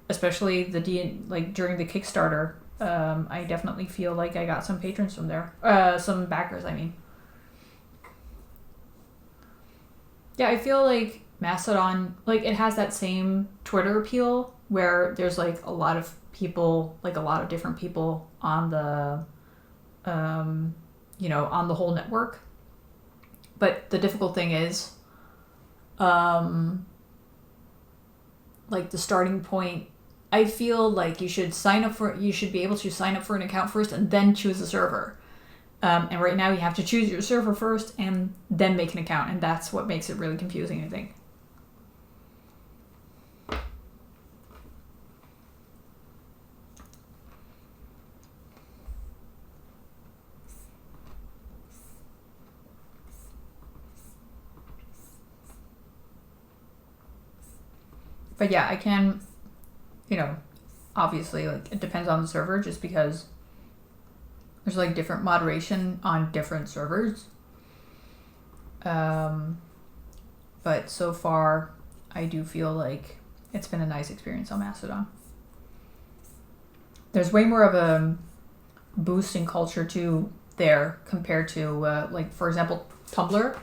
especially during the Kickstarter, I definitely feel like I got some patrons from there, some backers, I mean. Yeah, I feel like Mastodon, like, it has that same Twitter appeal where there's like a lot of people, like a lot of different people on the on the whole network. But the difficult thing is, like, the starting point, I feel like you should be able to sign up for an account first and then choose a server. And right now you have to choose your server first and then make an account, and that's what makes it really confusing, I think. But yeah, I can, obviously, like, it depends on the server, just because there's like different moderation on different servers. But so far, I do feel like it's been a nice experience on Mastodon. There's way more of a boosting culture too there compared to like, for example, Tumblr.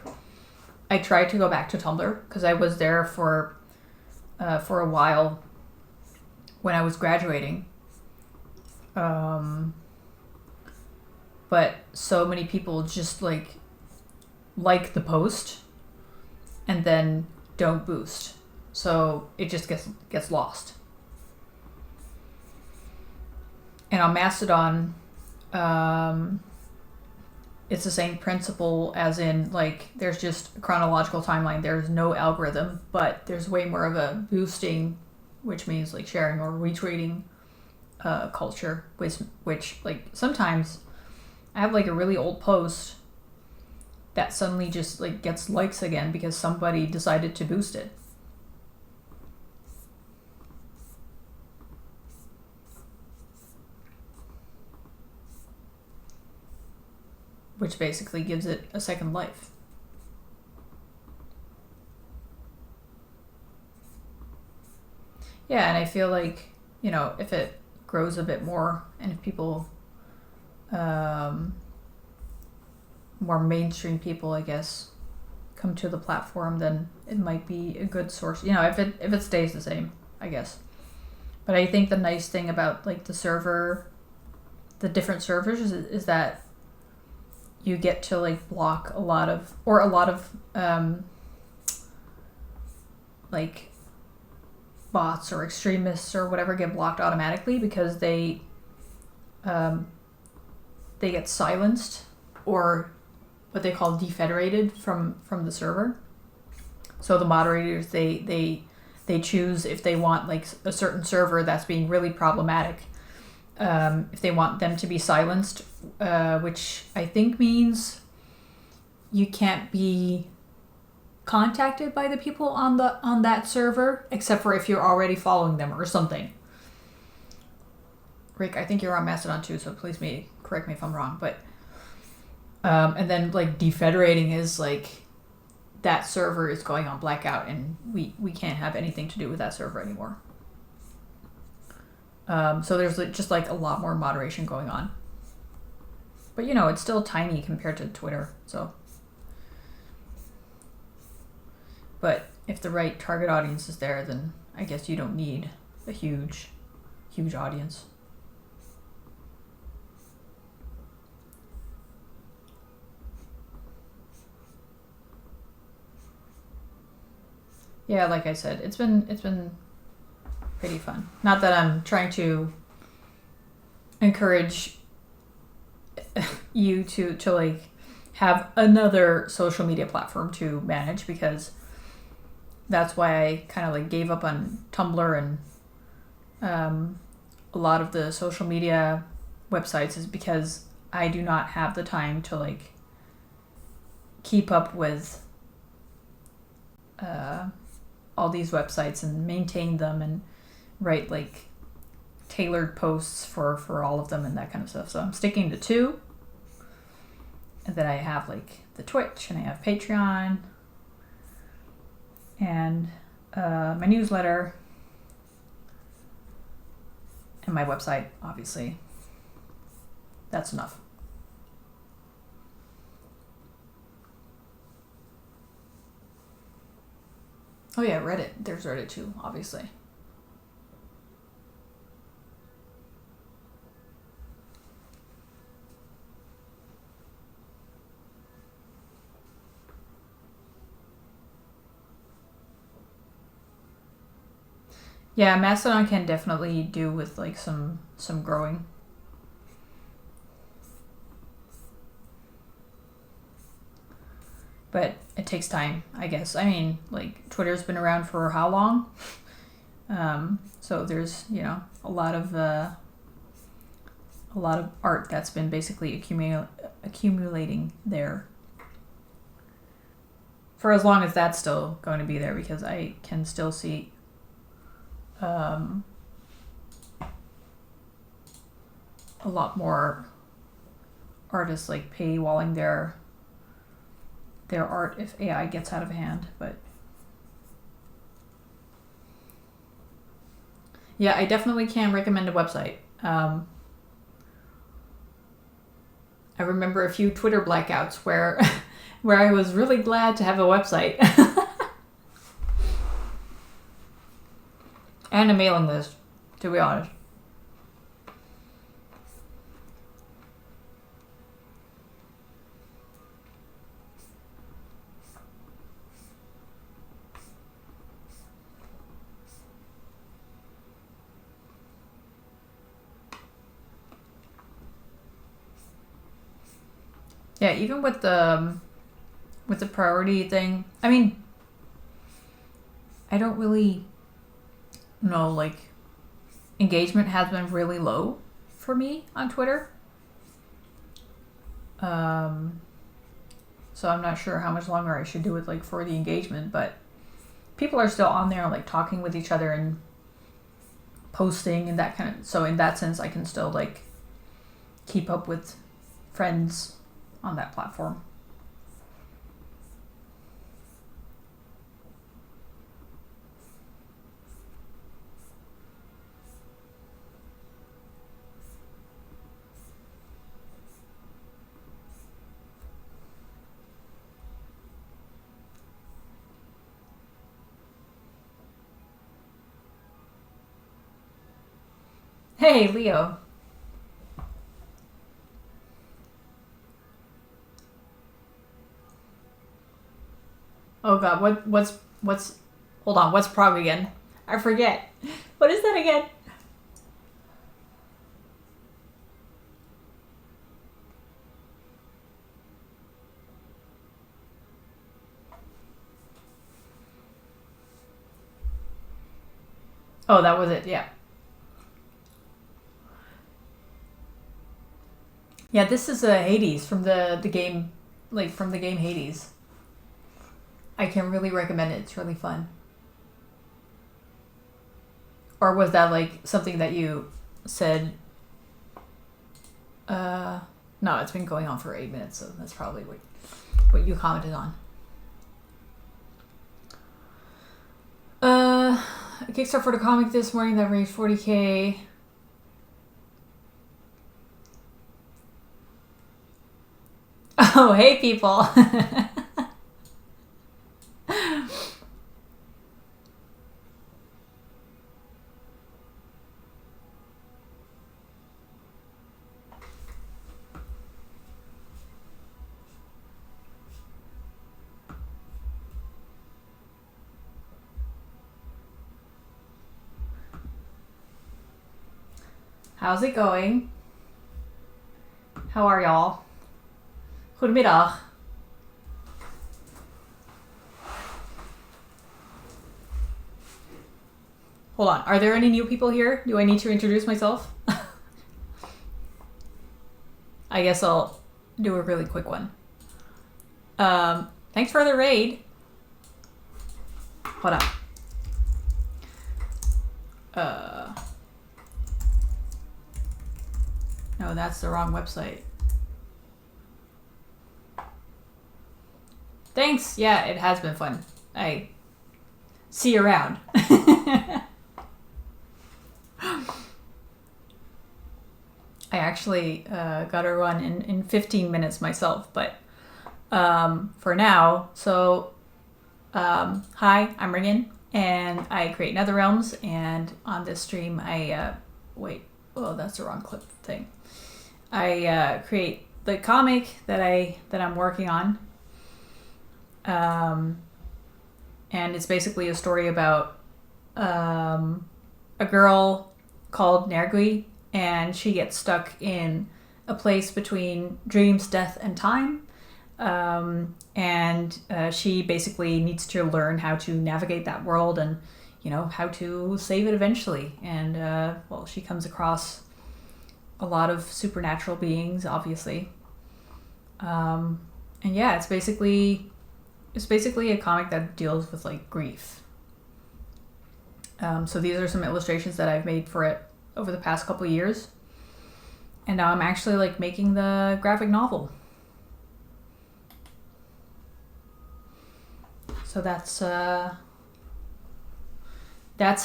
I tried to go back to Tumblr because I was there for a while when I was graduating. But so many people just like the post and then don't boost, so it just gets lost. And on Mastodon, it's the same principle, as in, like, there's just a chronological timeline. There's no algorithm, but there's way more of a boosting, which means like sharing or retweeting culture, which like sometimes I have like a really old post that suddenly just like gets likes again because somebody decided to boost it. Which basically gives it a second life. Yeah, and I feel like, if it grows a bit more and if people, more mainstream people, I guess, come to the platform, then it might be a good source. If it stays the same, I guess. But I think the nice thing about like the different servers is that you get to like block a lot of like bots or extremists or whatever get blocked automatically because they get silenced or what they call defederated from the server. So the moderators they choose if they want like a certain server that's being really problematic, if they want them to be silenced, which I think means you can't be contacted by the people on that server except for if you're already following them or something. Rick, I think you're on Mastodon too, so please correct me if I'm wrong. But and then like defederating is like that server is going on blackout and we can't have anything to do with that server anymore. So there's just like a lot more moderation going on. But you know, it's still tiny compared to Twitter, so. But if the right target audience is there, then I guess you don't need a huge audience. Yeah, like I said, it's been pretty fun. Not that I'm trying to encourage you to like have another social media platform to manage, because that's why I kind of like gave up on Tumblr and a lot of the social media websites, is because I do not have the time to like keep up with all these websites and maintain them and write like tailored posts for all of them and that kind of stuff. So I'm sticking to two. And then I have like the Twitch and I have Patreon and my newsletter and my website, obviously. That's enough. Oh yeah, Reddit. There's Reddit too, obviously. Yeah, Mastodon can definitely do with like some growing. But it takes time, I guess. I mean, like Twitter's been around for how long? So there's, you know, a lot of art that's been basically accumulating there for as long as that's still going to be there, because I can still see a lot more artists like paywalling their art if AI gets out of hand. But yeah, I definitely can recommend a website. I remember a few Twitter blackouts where where I was really glad to have a website and a mailing list, to be honest. Yeah, even with the priority thing, I mean, I don't really know, like, engagement has been really low for me on Twitter. So I'm not sure how much longer I should do it, like, for the engagement, but people are still on there, like, talking with each other and posting and that kind of, so in that sense, I can still, like, keep up with friends on that platform. Hey, Leo. Oh god, what's hold on, what's prog again? I forget. What is that again? Oh, that was it. Yeah. Yeah, this is Hades from the game, like from the game Hades. I can really recommend it. It's really fun. Or was that like something that you said? No, it's been going on for 8 minutes, so that's probably what you commented on. A Kickstarter for the comic this morning that raised 40K. Oh, hey people. How's it going? How are y'all? Goedemiddag. Hold on. Are there any new people here? Do I need to introduce myself? I guess I'll do a really quick one. Thanks for the raid. Hold on. No, that's the wrong website. Thanks. Yeah, it has been fun. I see you around. I actually got a run in 15 minutes myself, but for now, so hi, I'm Ringen, and I create Netherrealms, and on this stream I wait, oh, that's the wrong clip thing. I create the comic that I'm working on, and it's basically a story about a girl called Nergui, and she gets stuck in a place between dreams, death, and time. And she basically needs to learn how to navigate that world and, you know, how to save it eventually. And, well, she comes across a lot of supernatural beings, obviously. And yeah, it's basically a comic that deals with, like, grief. So these are some illustrations that I've made for it over the past couple of years. And now I'm actually, like, making the graphic novel. So that's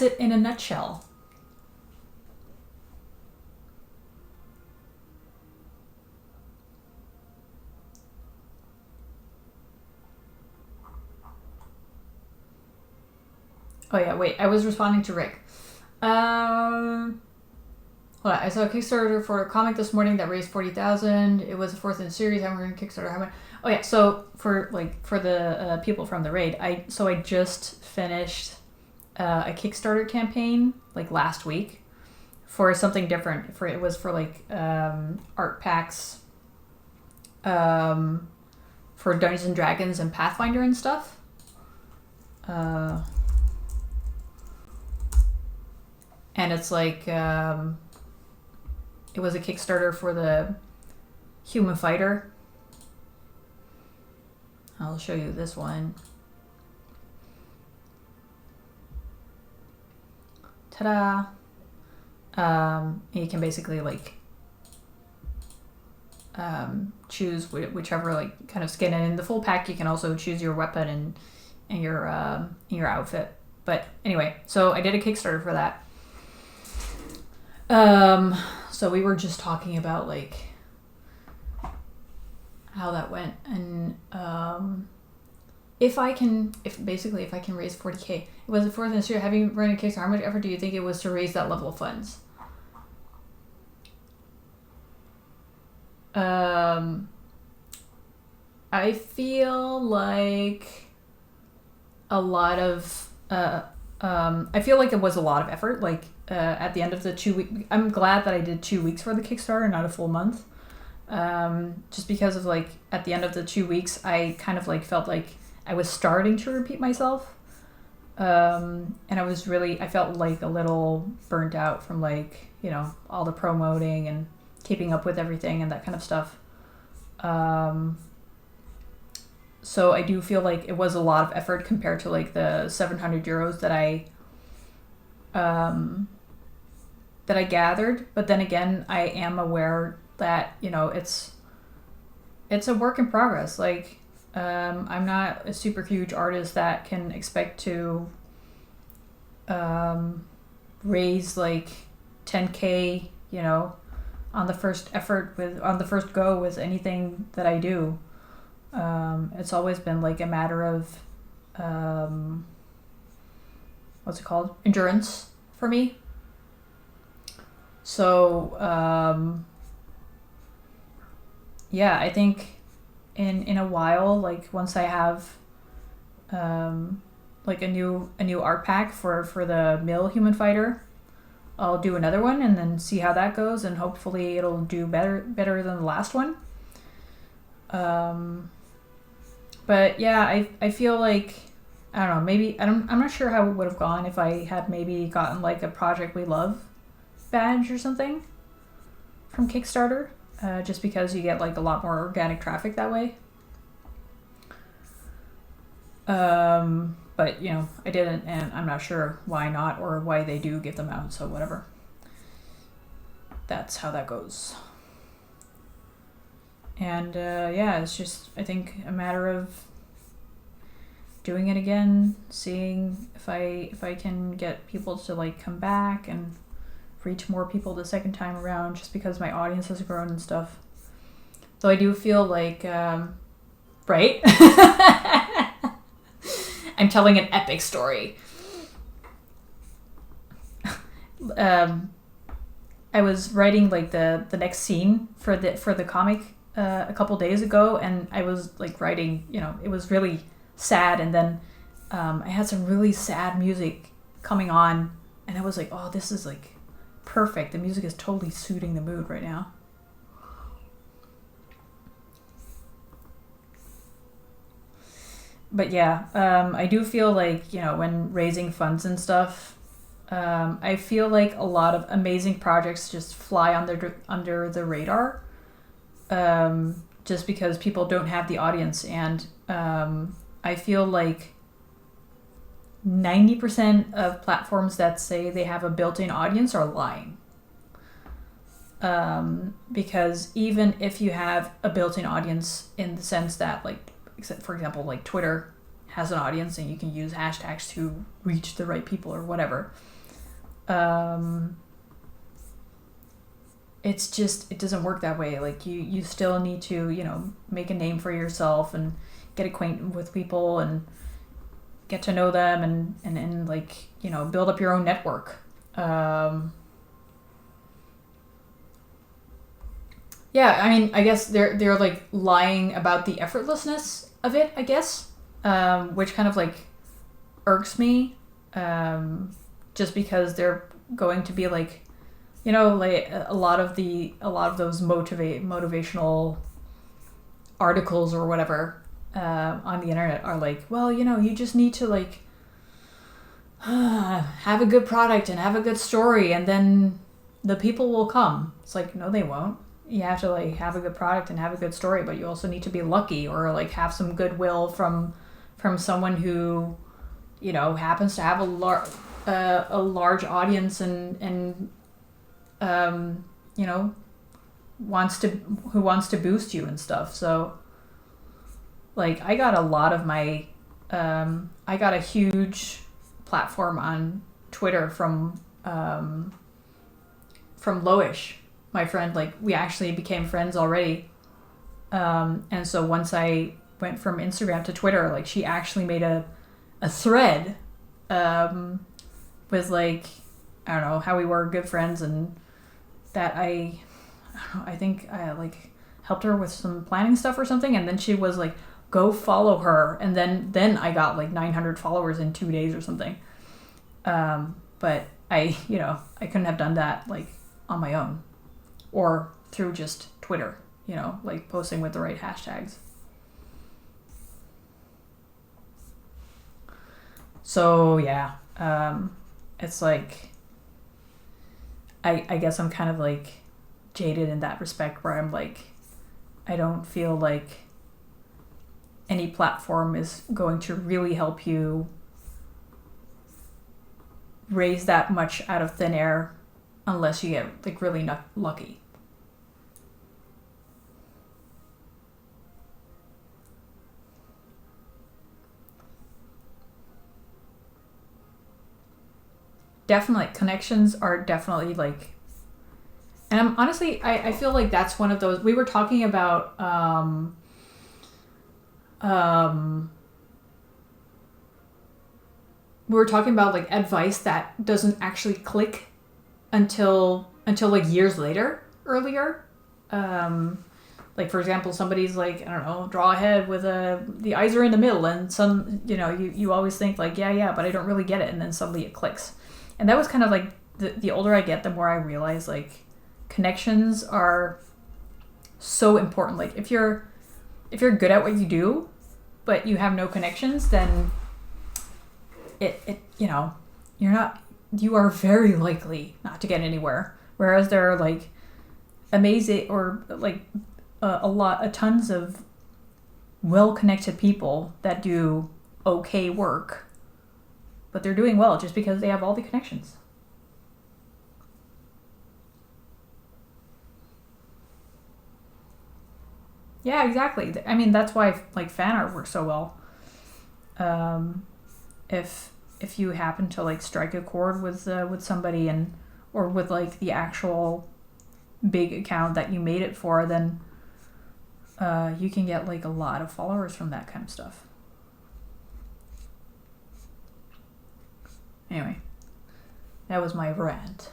it in a nutshell. Oh yeah, wait, I was responding to Rick. Hold on, I saw a Kickstarter for a comic this morning that raised 40,000. It was the fourth in the series. How many Kickstarter? How many? Oh yeah, so for the people from the raid, I just finished a Kickstarter campaign like last week for something different. It was for like art packs for Dungeons and Dragons and Pathfinder and stuff. And it's like it was a Kickstarter for the Human Fighter. I'll show you this one. Ta-da! You can basically like choose whichever like kind of skin, and in the full pack you can also choose your weapon and your outfit. But anyway, so I did a Kickstarter for that. So we were just talking about like how that went, and if I can raise 40K, it was the fourth this year. Having run a Kickstarter, how much effort do you think it was to raise that level of funds? I feel like a lot of I feel like it was a lot of effort. Like at the end of the 2 week, I'm glad that I did 2 weeks for the Kickstarter, not a full month. Just because of like at the end of the 2 weeks, I kind of like felt like I was starting to repeat myself. And I felt like a little burnt out from like, all the promoting and keeping up with everything and that kind of stuff. So I do feel like it was a lot of effort compared to like the 700 euros that I gathered. But then again, I am aware that, it's a work in progress. Like, I'm not a super huge artist that can expect to raise like 10K, on the first go with anything that I do. It's always been like a matter of what's it called? Endurance for me. So yeah, I think in a while, like once I have like a new art pack for the male human fighter, I'll do another one and then see how that goes, and hopefully it'll do better than the last one. But yeah, I feel like, I don't know, maybe I'm not sure how it would have gone if I had maybe gotten like a Project We Love badge or something from Kickstarter, just because you get like a lot more organic traffic that way. But I didn't, and I'm not sure why not, or why they do give them out, so whatever. That's how that goes. And yeah, it's just, I think, a matter of doing it again, seeing if I can get people to like come back and reach more people the second time around, just because my audience has grown and stuff. Though I do feel like, right? I'm telling an epic story. I was writing like the next scene for the comic a couple days ago, and I was like writing, it was really sad, and then I had some really sad music coming on, and I was like, oh, this is like perfect. The music is totally suiting the mood right now. But yeah, I do feel like, when raising funds and stuff, I feel like a lot of amazing projects just fly under the radar, just because people don't have the audience. And I feel like 90% of platforms that say they have a built-in audience are lying. Because even if you have a built-in audience, in the sense that, like, for example, like Twitter has an audience and you can use hashtags to reach the right people or whatever. It's just, it doesn't work that way. Like you still need to, make a name for yourself and get acquainted with people and get to know them and like, build up your own network. Yeah, I mean, I guess they're like lying about the effortlessness of it, I guess, which kind of like irks me, just because they're going to be like, like a lot of those motivational articles or whatever on the internet are like, well, you just need to like have a good product and have a good story, and then the people will come. It's like, no, they won't. You have to like have a good product and have a good story, but you also need to be lucky, or like have some goodwill from someone who, happens to have a large audience and wants to boost you and stuff. So like I got a lot of my I got a huge platform on Twitter from Loish, my friend. Like we actually became friends already, and so once I went from Instagram to Twitter, like she actually made a thread with like, I don't know, how we were good friends, and that I think I like helped her with some planning stuff or something, and then she was like, go follow her, and then I got like 900 followers in 2 days or something. But I couldn't have done that like on my own or through just Twitter, like posting with the right hashtags. So yeah, it's like I guess I'm kind of like jaded in that respect where I'm like, I don't feel like any platform is going to really help you raise that much out of thin air unless you get like really lucky. Definitely, connections are definitely like, and I'm honestly, I feel like that's one of those we were talking about. We were talking about like advice that doesn't actually click until like years earlier. Like for example, somebody's like, I don't know, draw a head with the eyes are in the middle, and some you always think like yeah, but I don't really get it, and then suddenly it clicks. And that was kind of like the older I get, the more I realize like connections are so important. Like if you're good at what you do, but you have no connections, then you are very likely not to get anywhere. Whereas there are like amazing or like tons of well-connected people that do okay work, but they're doing well just because they have all the connections. Yeah, exactly. I mean, that's why like fan art works so well. If you happen to like strike a chord with somebody or with like the actual big account that you made it for, then you can get like a lot of followers from that kind of stuff. Anyway, that was my rant.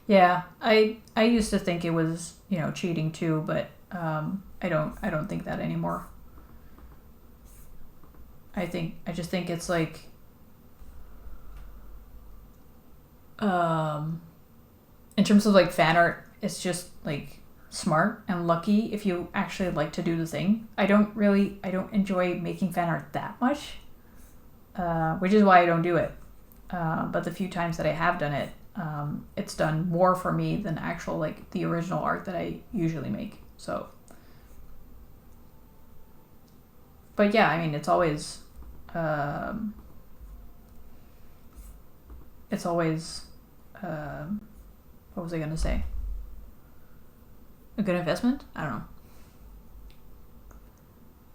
Yeah, I used to think it was cheating too, but I don't think that anymore. I just think it's like in terms of like fan art, it's just like smart and lucky if you actually like to do the thing. I don't enjoy making fan art that much, which is why I don't do it. But the few times that I have done it, it's done more for me than actual like the original art that I usually make. So, but yeah, I mean, it's always what was I gonna say? A good investment? I don't know.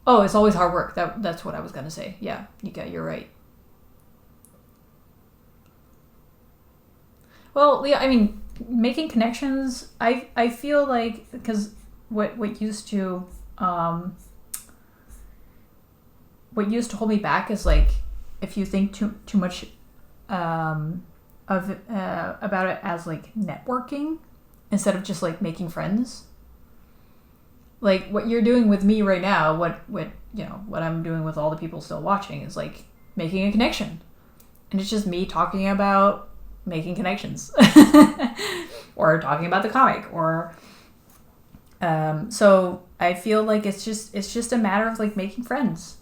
Oh, it's always hard work. That's what I was gonna say. Yeah, you're right. Well, yeah, I mean, making connections. I feel like because what used to hold me back is like if you think too much of about it as like networking instead of just like making friends. Like what you're doing with me right now, what I'm doing with all the people still watching is like making a connection, and it's just me talking about making connections, or talking about the comic, or so I feel like it's just a matter of like making friends.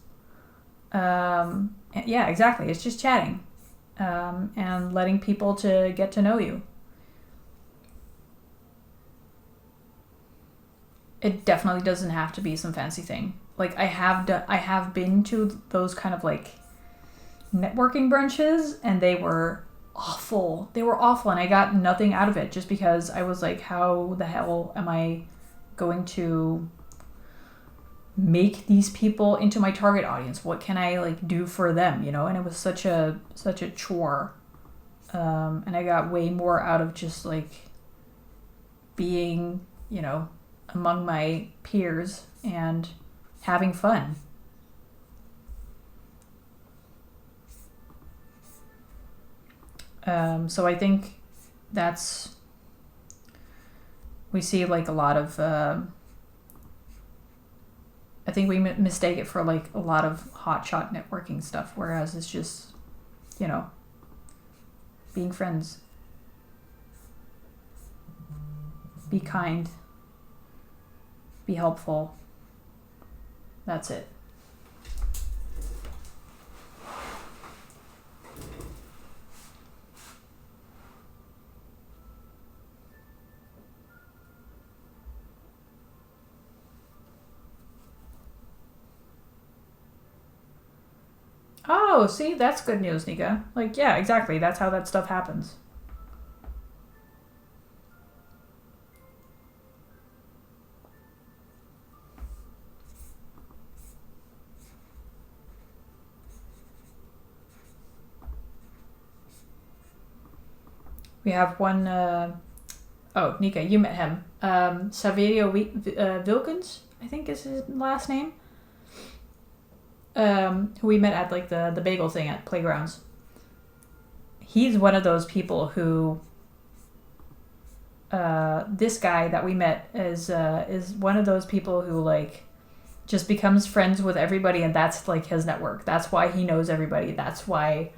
Yeah, exactly. It's just chatting, and letting people to get to know you. It definitely doesn't have to be some fancy thing. Like I have been to those kind of like networking brunches, and they were awful. They were awful, and I got nothing out of it just because I was like, how the hell am I going to make these people into my target audience? What can I like do for them? And it was such a chore. And I got way more out of just like being, among my peers and having fun. So I think we see like a lot of, I think we mistake it for like a lot of hotshot networking stuff, whereas it's just, you know, being friends. Be kind. Be helpful. That's it. Oh, see, that's good news, Nika. Like, yeah, exactly. That's how that stuff happens. We have one, oh, Nika, you met him. Saverio Wilkins, I think is his last name. Who we met at like the bagel thing at Playgrounds. He's one of those people who, this guy that we met is one of those people who like just becomes friends with everybody, and that's like his network. That's why he knows everybody. That's why.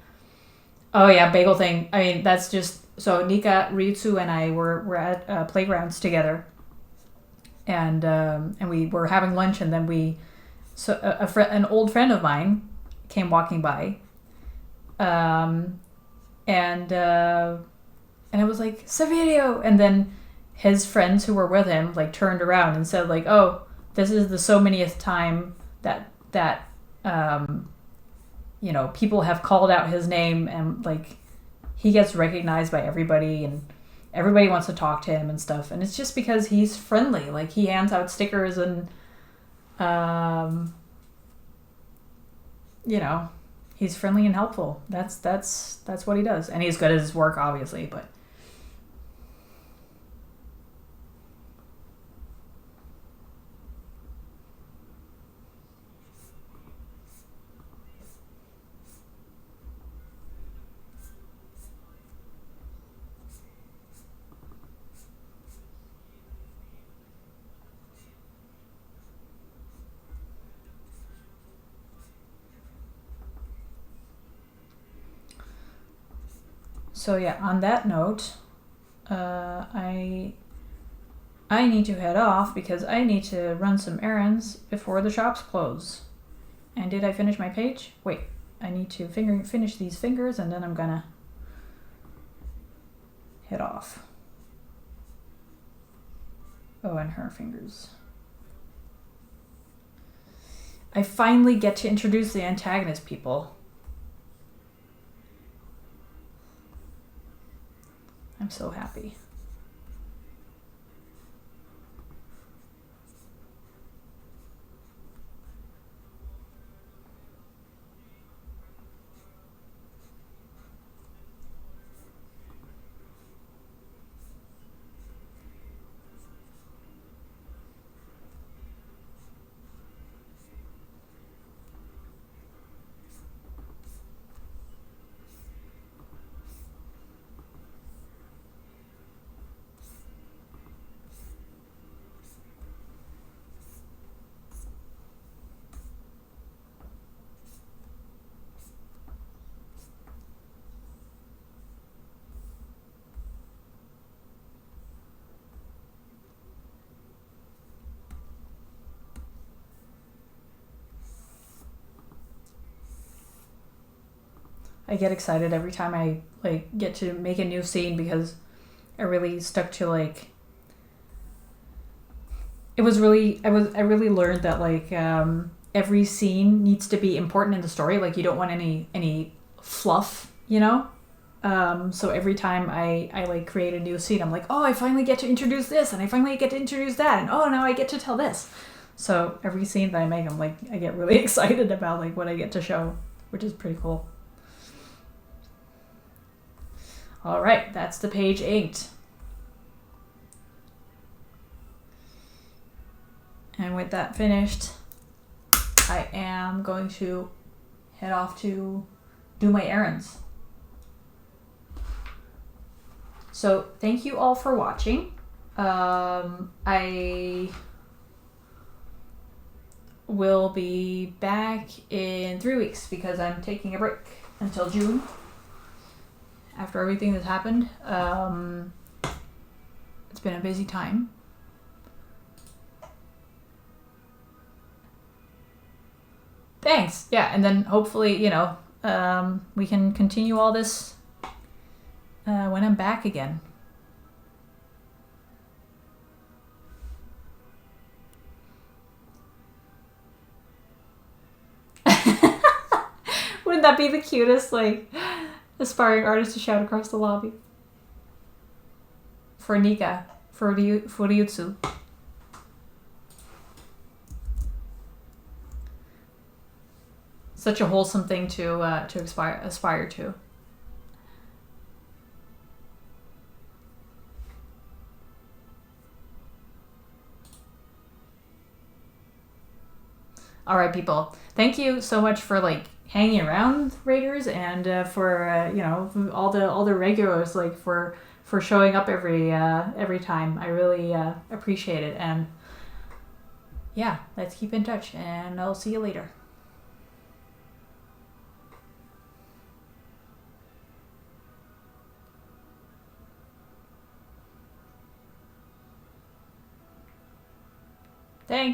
Oh yeah, bagel thing. I mean, that's just so Nika, Ryutsu, and I were at Playgrounds together, and we were having lunch, and then an old friend of mine came walking by, and I was like, Saverio, and then his friends who were with him like turned around and said like, oh, this is the so manyth time that you know, people have called out his name, and like he gets recognized by everybody, and everybody wants to talk to him and stuff, and it's just because he's friendly. Like he hands out stickers, and you know, he's friendly and helpful. That's what he does, and he's good at his work, obviously. But so yeah, on that note, I need to head off because I need to run some errands before the shops close. And did I finish my page? Wait, I need to finish these fingers, and then I'm gonna head off. Oh, and her fingers. I finally get to introduce the antagonist, people. I'm so happy. I get excited every time I like get to make a new scene because I really stuck to like I really learned that like every scene needs to be important in the story. Like you don't want any fluff, you know? So every time I like create a new scene, I'm like, oh, I finally get to introduce this, and I finally get to introduce that, and oh, now I get to tell this. So every scene that I make, I'm like, I get really excited about like what I get to show, which is pretty cool. All right, that's the page inked. And with that finished, I am going to head off to do my errands. So thank you all for watching. I will be back in 3 weeks because I'm taking a break until June after everything that's happened. It's been a busy time. Thanks. Yeah, and then hopefully, we can continue all this when I'm back again. Wouldn't that be the cutest, aspiring artist to shout across the lobby? For Nika, for Ryutsu. Such a wholesome thing to aspire to. All right, people. Thank you so much for hanging around, Raiders, and for all the regulars for showing up every time. I really appreciate it, and yeah, let's keep in touch, and I'll see you later.